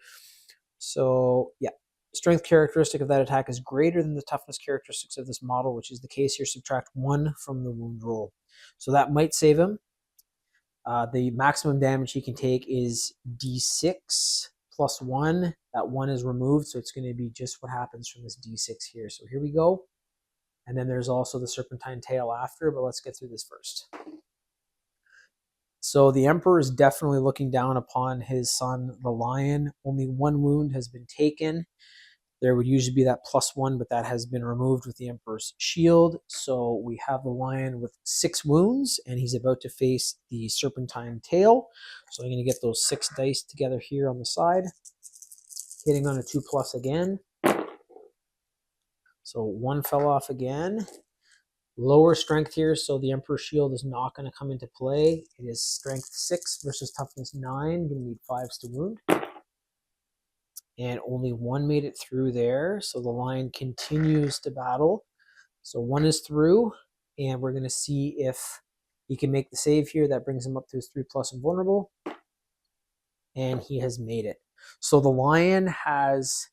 So yeah, strength characteristic of that attack is greater than the toughness characteristics of this model, which is the case here. Subtract 1 from the wound roll. So that might save him. The maximum damage he can take is D6 + 1. That 1 is removed, so it's going to be just what happens from this D6 here. So here we go. And then there's also the Serpentine Tail after, but let's get through this first. So the Emperor is definitely looking down upon his son, the Lion. Only 1 wound has been taken. There would usually be that +1, but that has been removed with the Emperor's Shield. So we have the Lion with 6 wounds, and he's about to face the Serpentine Tail. So I'm going to get those 6 dice together here on the side. Hitting on a 2+ again. So 1 fell off again. Lower strength here, so the Emperor's Shield is not going to come into play. It is strength 6 versus toughness 9. Going to need 5s to wound. And only 1 made it through there, so the lion continues to battle. So 1 is through, and we're going to see if he can make the save here. That brings him up to his 3+ invulnerable, and he has made it. So the lion has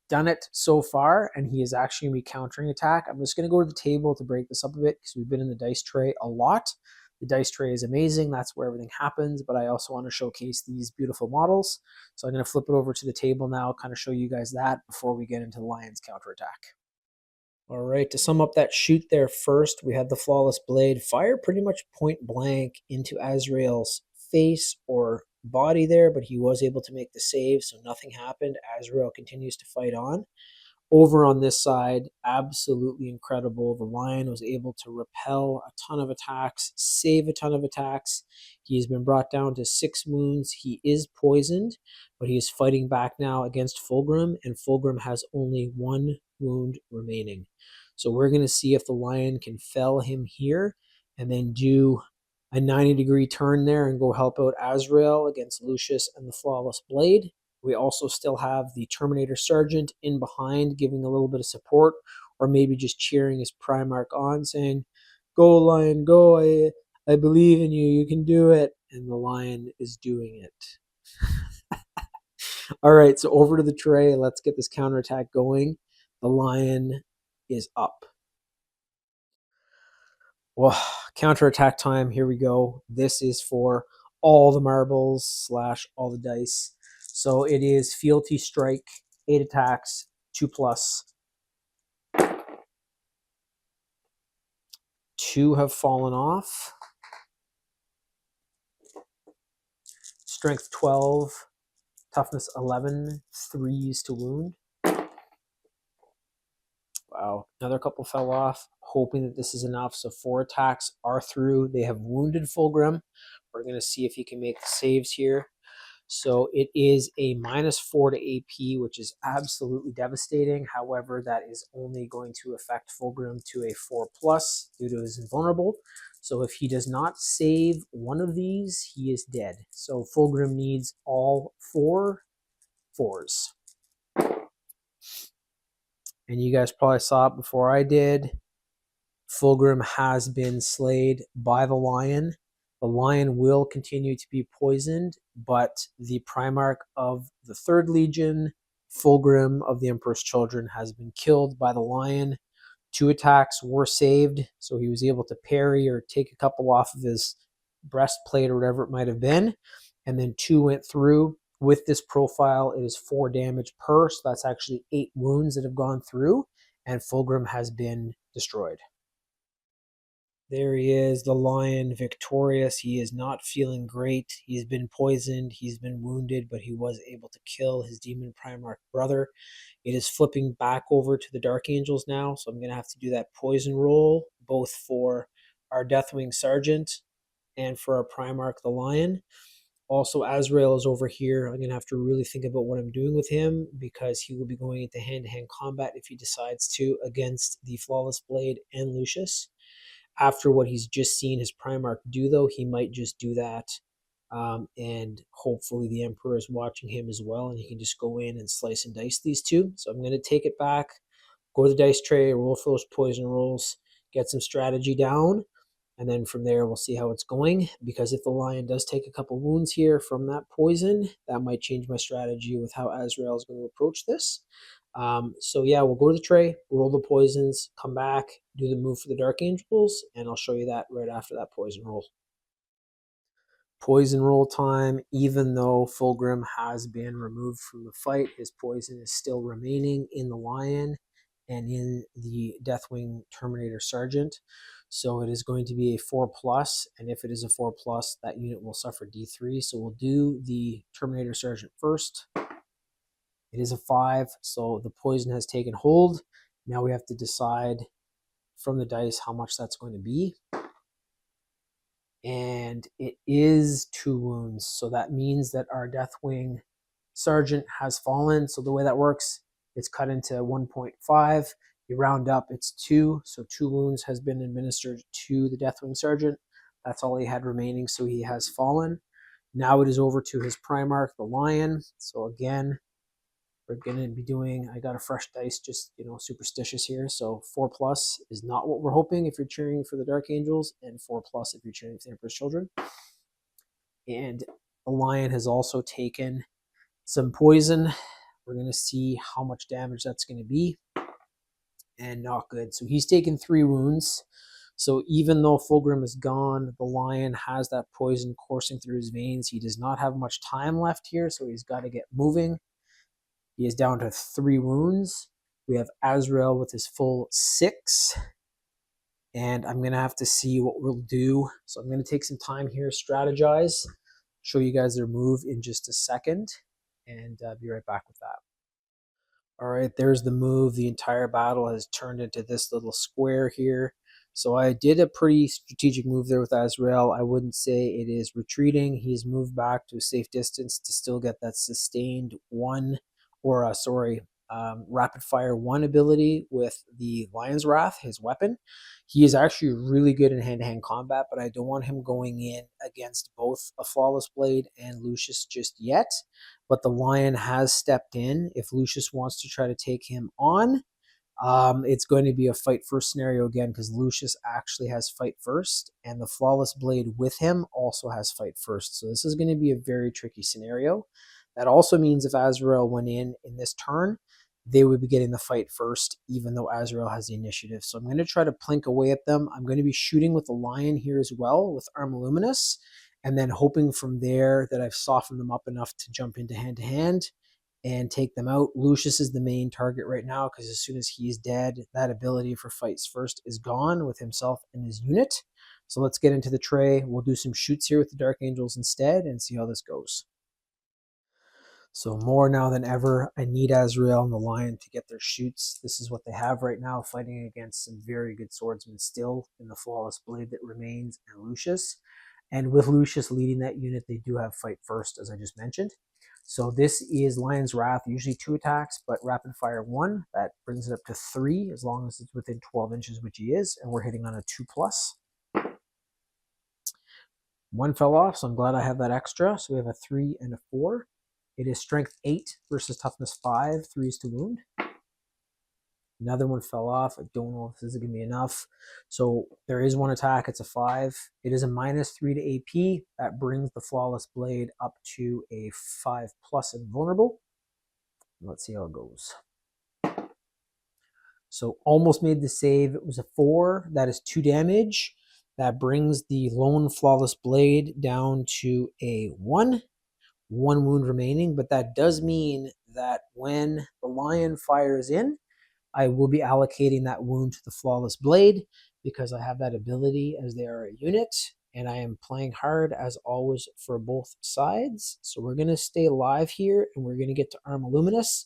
done it so far, and he is actually going to be countering attack. I'm just going to go to the table to break this up a bit because we've been in the dice tray a lot. The dice tray is amazing. That's where everything happens, but I also want to showcase these beautiful models. So I'm going to flip it over to the table now, kind of show you guys that before we get into the lion's counterattack. All right, to sum up that shoot there first, we had the Flawless Blade fire pretty much point blank into Azrael's face or body there, but he was able to make the save, so nothing happened. Azrael continues to fight on. Over on this side, absolutely incredible. The lion was able to repel a ton of attacks, save a ton of attacks. He has been brought down to 6 wounds. He is poisoned, but he is fighting back now against Fulgrim, and Fulgrim has only 1 wound remaining. So we're going to see if the lion can fell him here and then do a 90-degree turn there and go help out Azrael against Lucius and the Flawless Blade. We also still have the Terminator Sergeant in behind giving a little bit of support, or maybe just cheering his Primarch on, saying, "Go, Lion, go, I believe in you, you can do it." And the lion is doing it. All right, so over to the tray. Let's get this counterattack going. The lion is up. Well, counterattack time. Here we go. This is for all the marbles / all the dice. So it is Fealty Strike, 8 attacks, 2+. 2 have fallen off. Strength 12, toughness 11, 3s to wound. Wow, another couple fell off, hoping that this is enough. So 4 attacks are through. They have wounded Fulgrim. We're going to see if he can make the saves here. So it is a -4 to AP, which is absolutely devastating. However, that is only going to affect Fulgrim to a 4+ due to his invulnerable. So if he does not save one of these, he is dead. So Fulgrim needs all 4 4s. And you guys probably saw it before I did. Fulgrim has been slayed by the lion. The lion will continue to be poisoned, but the Primarch of the 3rd Legion, Fulgrim of the Emperor's Children, has been killed by the lion. 2 attacks were saved, so he was able to parry or take a couple off of his breastplate or whatever it might have been, and then 2 went through. With this profile, it is 4 damage per, so that's actually 8 wounds that have gone through, and Fulgrim has been destroyed. There he is, the lion, victorious. He is not feeling great. He's been poisoned. He's been wounded, but he was able to kill his Demon Primarch brother. It is flipping back over to the Dark Angels now, so I'm going to have to do that poison roll, both for our Deathwing Sergeant and for our Primarch the Lion. Also, Azrael is over here. I'm going to have to really think about what I'm doing with him because he will be going into hand-to-hand combat if he decides to against the Flawless Blade and Lucius. After what he's just seen his Primarch do, though, he might just do that. And hopefully the Emperor is watching him as well, and he can just go in and slice and dice these two. So I'm going to take it back, go to the dice tray, roll for those poison rolls, get some strategy down, and then from there we'll see how it's going. Because if the Lion does take a couple wounds here from that poison, that might change my strategy with how Azrael is going to approach this. So yeah, we'll go to the tray, roll the poisons, come back, do the move for the Dark Angels, and I'll show you that right after that poison roll. Poison roll time. Even though Fulgrim has been removed from the fight, his poison is still remaining in the Lion and in the Deathwing Terminator Sergeant. So it is going to be a 4+, and if it is a 4+, that unit will suffer D3. So we'll do the Terminator Sergeant first. It is a 5, so the poison has taken hold. Now we have to decide from the dice how much that's going to be. And it is 2 wounds, so that means that our Deathwing Sergeant has fallen. So the way that works, it's cut into 1.5. You round up, it's 2, so 2 wounds has been administered to the Deathwing Sergeant. That's all he had remaining, so he has fallen. Now it is over to his Primarch, the Lion. So again, we're going to be doing, I got a fresh dice, just, superstitious here. So 4+ is not what we're hoping if you're cheering for the Dark Angels, and 4+ if you're cheering for the Emperor's Children. And the Lion has also taken some poison. We're going to see how much damage that's going to be. And not good. So he's taken 3 wounds. So even though Fulgrim is gone, the Lion has that poison coursing through his veins. He does not have much time left here, so he's got to get moving. He is down to 3 wounds. We have Azrael with his full 6. And I'm going to have to see what we'll do. So I'm going to take some time here, strategize, show you guys their move in just a second, and be right back with that. All right, there's the move. The entire battle has turned into this little square here. So I did a pretty strategic move there with Azrael. I wouldn't say it is retreating. He's moved back to a safe distance to still get that sustained rapid fire 1 ability with the Lion's Wrath, his weapon. He is actually really good in hand-to-hand combat, but I don't want him going in against both a Flawless Blade and Lucius just yet. But the Lion has stepped in. If Lucius wants to try to take him on, it's going to be a fight first scenario again, because Lucius actually has fight first, and the Flawless Blade with him also has fight first. So this is going to be a very tricky scenario. That also means if Azrael went in this turn, they would be getting the fight first, even though Azrael has the initiative. So I'm going to try to plink away at them. I'm going to be shooting with the Lion here as well with Arma Luminous, and then hoping from there that I've softened them up enough to jump into hand-to-hand and take them out. Lucius is the main target right now, because as soon as he's dead, that ability for fights first is gone with himself and his unit. So let's get into the tray. We'll do some shoots here with the Dark Angels instead and see how this goes. So more now than ever, I need Azrael and the Lion to get their shoots. This is what they have right now, fighting against some very good swordsmen still in the Flawless Blade that remains, and Lucius. And with Lucius leading that unit, they do have fight first, as I just mentioned. So this is Lion's Wrath, usually 2 attacks, but rapid fire 1. That brings it up to 3, as long as it's within 12 inches, which he is, and we're hitting on a 2+. 1 fell off, so I'm glad I have that extra. So we have a 3 and a 4. It is strength 8 versus toughness 5, 3s to wound. Another one fell off. I don't know if this is going to be enough. So there is 1 attack. It's a 5. It is a -3 to AP. That brings the Flawless Blade up to a 5+ and vulnerable. Let's see how it goes. So almost made the save. It was a 4. That is 2 damage. That brings the lone Flawless Blade down to a 1. 1 wound remaining, but that does mean that when the Lion fires in, I will be allocating that wound to the Flawless Blade, because I have that ability as they are a unit, and I am playing hard as always for both sides. So we're going to stay alive here, and we're going to get to Arma Luminous.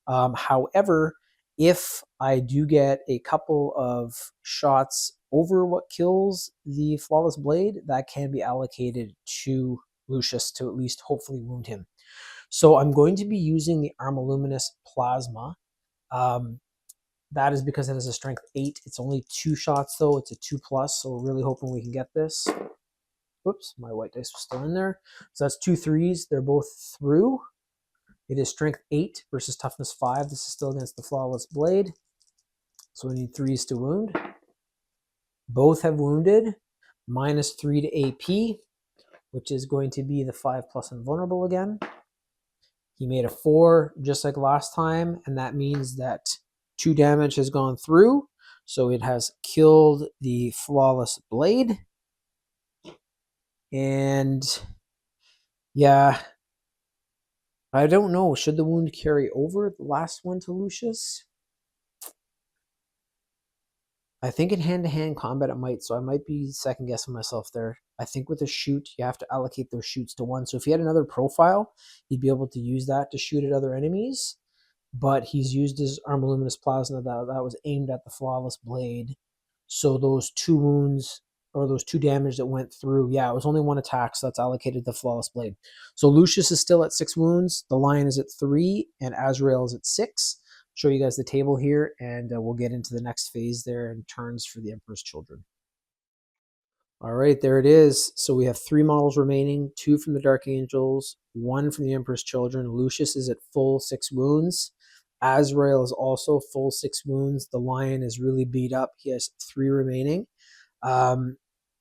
However, if I do get a couple of shots over what kills the Flawless Blade, that can be allocated to Lucius to at least hopefully wound him. So I'm going to be using the Armaluminous Plasma. That is because it has a strength 8. It's only 2 shots though. It's a 2+, so we're really hoping we can get this. Whoops, my white dice was still in there. So that's 2 3s. They're both through. It is strength 8 versus toughness 5. This is still against the Flawless Blade. So we need 3s to wound. Both have wounded. -3 to AP, which is going to be the 5+ invulnerable again. He made a 4 just like last time, and that means that 2 damage has gone through. So it has killed the Flawless Blade. And yeah, I don't know. Should the wound carry over the last one to Lucius? I think in hand-to-hand combat it might, so I might be second-guessing myself there. I think with a shoot, you have to allocate those shoots to one. So if he had another profile, he'd be able to use that to shoot at other enemies. But he's used his Armaluminous Plasma that was aimed at the Flawless Blade. So those 2 wounds, or those 2 damage that went through, yeah, it was only 1 attack, so that's allocated to the Flawless Blade. So Lucius is still at 6 wounds, the Lion is at 3, and Azrael is at 6. Show you guys the table here, and we'll get into the next phase there and turns for the Emperor's Children. All right, there it is. So we have 3 models remaining, 2 from the Dark Angels, 1 from the Emperor's Children. Lucius is at full 6 wounds. Azrael is also full 6 wounds. The Lion is really beat up. He has 3 remaining.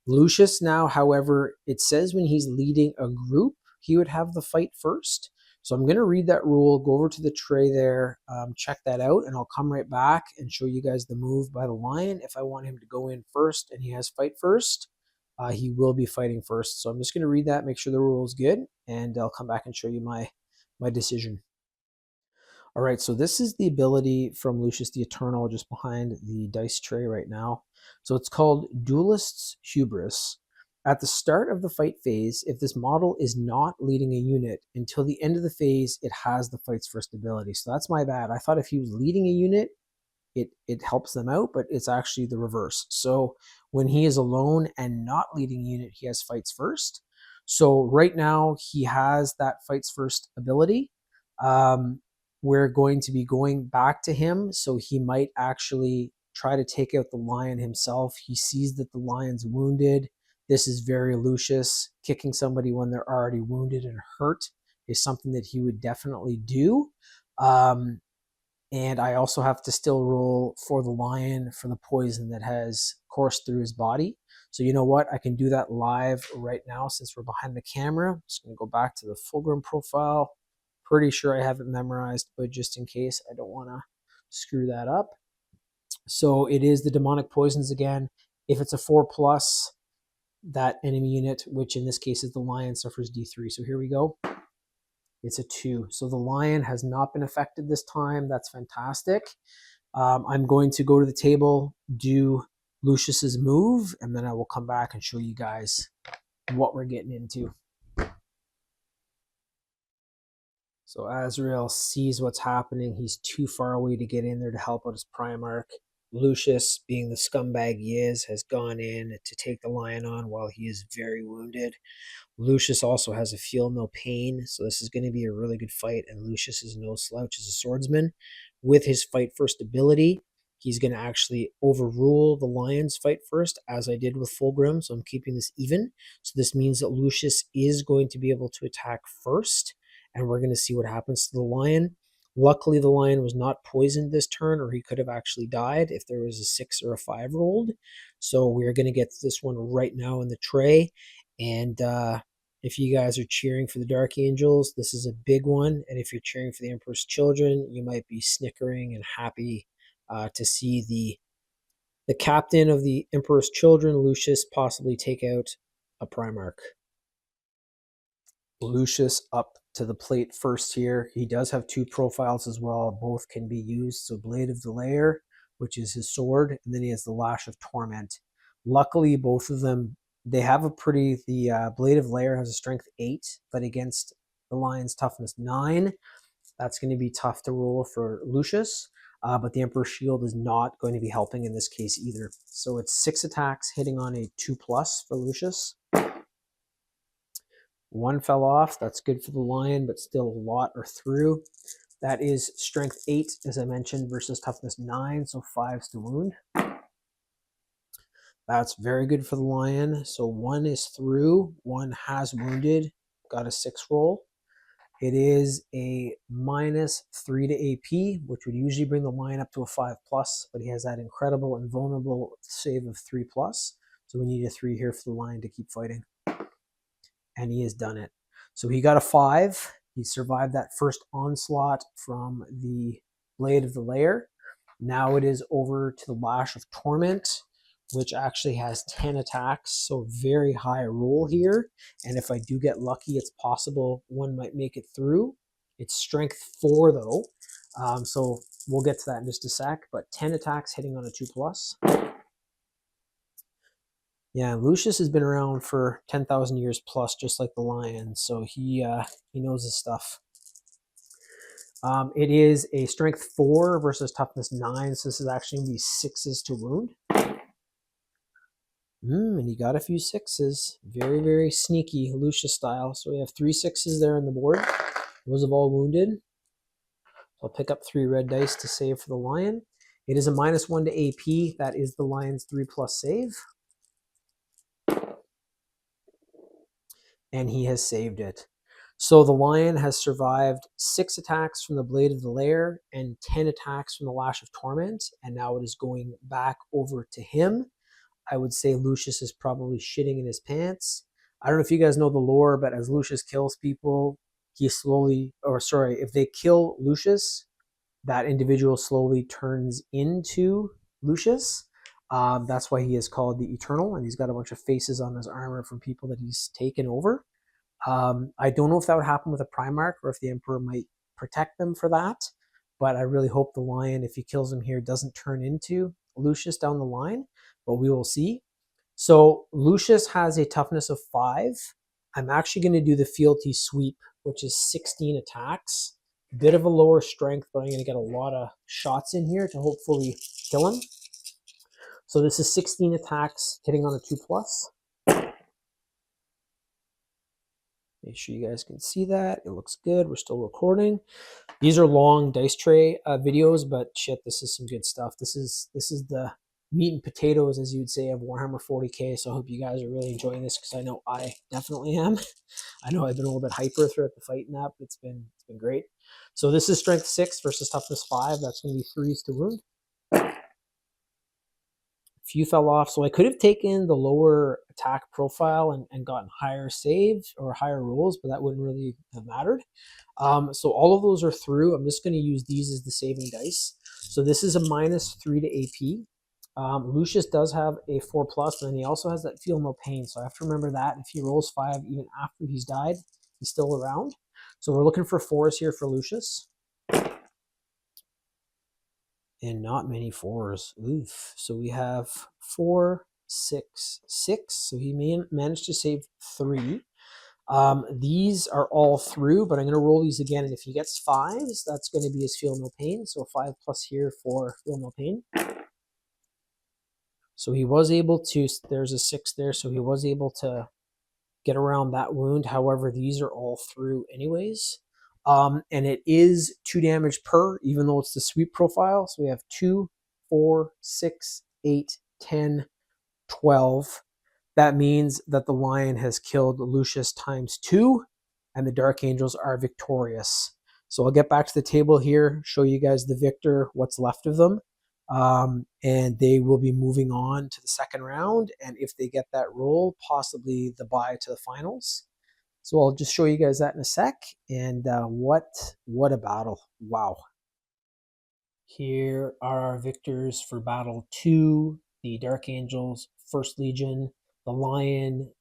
Lucius now, however, it says when he's leading a group, he would have the fight first. So I'm going to read that rule, go over to the tray there, check that out, and I'll come right back and show you guys the move by the Lion. If I want him to go in first and he has fight first, he will be fighting first. So I'm just going to read that, make sure the rule is good, and I'll come back and show you my decision. All right, so this is the ability from Lucius the Eternal just behind the dice tray right now. So it's called Duelist's Hubris. At the start of the fight phase, if this model is not leading a unit, until the end of the phase, it has the fight's first ability. So that's my bad. I thought if he was leading a unit, it helps them out, but it's actually the reverse. So when he is alone and not leading a unit, he has fights first. So right now, he has that fights first ability. We're going to be going back to him, so he might actually try to take out the Lion himself. He sees that the Lion's wounded. This is very Lucius. Kicking somebody when they're already wounded and hurt is something that he would definitely do. And I also have to still roll for the Lion for the poison that has coursed through his body. So you know what? I can do that live right now since we're behind the camera. I'm just going to go back to the Fulgrim profile. Pretty sure I have it memorized, but just in case, I don't want to screw that up. So it is the demonic poisons again. If it's a 4+, that enemy unit, which in this case is the Lion, suffers D3. So here we go. It's a 2. So the Lion has not been affected this time. That's fantastic. I'm going to go to the table, do Lucius's move, and then I will come back and show you guys what we're getting into. So Azrael sees what's happening. He's too far away to get in there to help out his Primarch. Lucius, being the scumbag he is, has gone in to take the Lion on while he is very wounded. Lucius also has a feel no pain, so this is going to be a really good fight, and Lucius is no slouch as a swordsman. With his fight first ability, he's going to actually overrule the Lion's fight first, as I did with Fulgrim, so I'm keeping this even. So this means that Lucius is going to be able to attack first, and we're going to see what happens to the Lion. Luckily, the Lion was not poisoned this turn, or he could have actually died if there was a 6 or a 5 rolled. So we're going to get this one right now in the tray. And if you guys are cheering for the Dark Angels, this is a big one. And if you're cheering for the Emperor's Children, you might be snickering and happy to see the captain of the Emperor's Children, Lucius, possibly take out a Primarch. Lucius up to the plate first here. He does have 2 profiles as well. Both can be used. So Blade of the Lair, which is his sword, and then he has the Lash of Torment. Luckily, both of them, they have a pretty, the Blade of Lair has a strength 8, but against the Lion's toughness 9, that's going to be tough to roll for Lucius. but the Emperor's Shield is not going to be helping in this case either. So it's 6 attacks hitting on a 2+ for Lucius. 1 fell off. That's good for the Lion, but still a lot are through. That is strength 8, as I mentioned, versus toughness 9, so 5s to wound. That's very good for the Lion. So 1 is through, 1 has wounded, got a 6 roll. It is a -3 to AP, which would usually bring the Lion up to a 5+, but he has that incredible and vulnerable save of 3+. So we need a 3 here for the Lion to keep fighting. And he has done it. So he got a 5. He survived that first onslaught from the Blade of the Lair. Now it is over to the Lash of Torment, which actually has 10 attacks, so very high roll here. And if I do get lucky, it's possible 1 might make it through. It's strength 4 though, so we'll get to that in just a sec, but 10 attacks hitting on a 2+. Yeah, Lucius has been around for 10,000 years plus, just like the Lion, so he knows his stuff. It is a strength 4 versus toughness 9, so this is actually going to be 6s to wound. And he got a few 6s. Very, very sneaky, Lucius style. So we have 3 6s there on the board. Those have all wounded. I'll pick up 3 red dice to save for the Lion. It is a -1 to AP. That is the Lion's 3+ save. And he has saved it. So the Lion has survived 6 attacks from the Blade of the Lair and 10 attacks from the Lash of Torment. And now it is going back over to him. I would say Lucius is probably shitting in his pants. I don't know if you guys know the lore, but as Lucius kills people, he slowly, or sorry, if they kill Lucius, that individual slowly turns into Lucius. That's why he is called the Eternal, and he's got a bunch of faces on his armor from people that he's taken over. I don't know if that would happen with a Primarch or if the Emperor might protect them for that, but I really hope the Lion, if he kills him here, doesn't turn into Lucius down the line, but we will see. So Lucius has a toughness of 5. I'm actually going to do the fealty sweep, which is 16 attacks. Bit of a lower strength, but I'm going to get a lot of shots in here to hopefully kill him. So this is 16 attacks hitting on a 2+. Make sure you guys can see that. It looks good. We're still recording. These are long dice tray videos, but shit, this is some good stuff. This is the meat and potatoes, as you would say, of Warhammer 40K. So I hope you guys are really enjoying this, because I know I definitely am. I know I've been a little bit hyper throughout the fight and that, but it's been great. So this is strength 6 versus toughness 5. That's going to be 3s to wound. Few fell off, so I could have taken the lower attack profile and gotten higher saves or higher rolls, but that wouldn't really have mattered. So all of those are through. I'm just going to use these as the saving dice. So this is a -3 to AP. Lucius does have a 4+, but then he also has that feel no pain, so I have to remember that. If he rolls 5 even after he's died, he's still around. So we're looking for 4s here for Lucius. And not many 4s. Oof. So we have 4, 6, 6. So he managed to save 3. These are all through, but I'm going to roll these again. And if he gets 5s, that's going to be his feel no pain. So 5+ here for feel no pain. So he was able to, there's a 6 there. So he was able to get around that wound. However, these are all through anyways. And it is 2 damage per, even though it's the sweep profile. So we have 2, 4, 6, 8, 10, 12. That means that the Lion has killed Lucius ×2, and the Dark Angels are victorious. So I'll get back to the table here, show you guys the victor, what's left of them. And they will be moving on to the second round. And if they get that roll, possibly the bye to the finals. So I'll just show you guys that in a sec. And what a battle. Wow. Here are our victors for battle 2, the Dark Angels, 1st Legion. The Lion,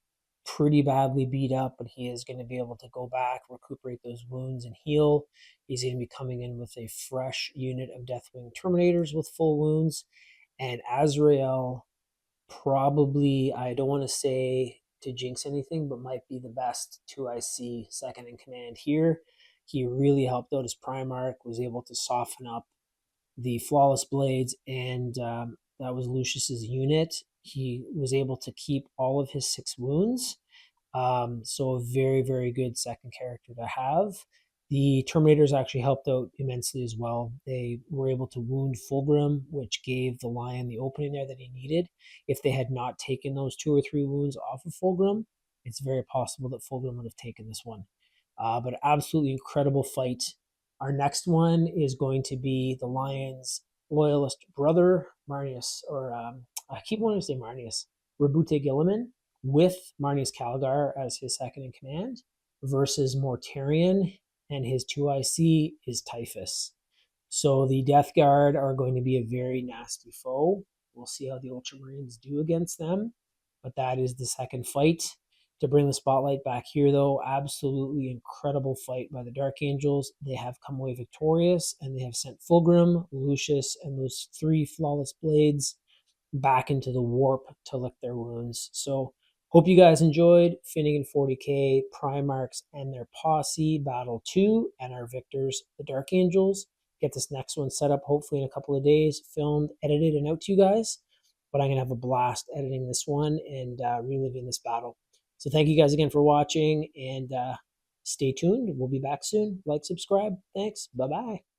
pretty badly beat up, but he is going to be able to go back, recuperate those wounds, and heal. He's going to be coming in with a fresh unit of Deathwing Terminators with full wounds. And Azrael, probably, I don't want to say to jinx anything, but might be the best 2IC second in command here. He really helped out his Primarch, was able to soften up the Flawless Blades, and that was Lucius's unit. He was able to keep all of his 6 wounds. So a very, very good second character to have. The Terminators actually helped out immensely as well. They were able to wound Fulgrim, which gave the Lion the opening there that he needed. If they had not taken those 2 or 3 wounds off of Fulgrim, it's very possible that Fulgrim would have taken this one. But absolutely incredible fight. Our next one is going to be the Lion's loyalist brother, Marneus, or I keep wanting to say Marneus, Rabute Gilliman, with Marneus Calgar as his second in command, versus Mortarion, and his 2IC is Typhus. So the Death Guard are going to be a very nasty foe. We'll see how the Ultramarines do against them, but that is the second fight. To bring the spotlight back here, though, absolutely incredible fight by the Dark Angels. They have come away victorious, and they have sent Fulgrim, Lucius, and those 3 Flawless Blades back into the warp to lick their wounds. So hope you guys enjoyed Finnigan 40K, Primarchs, and their Posse Battle 2, and our victors, the Dark Angels. Get this next one set up hopefully in a couple of days, filmed, edited, and out to you guys. But I'm going to have a blast editing this one and reliving this battle. So thank you guys again for watching, and stay tuned. We'll be back soon. Like, subscribe. Thanks. Bye-bye.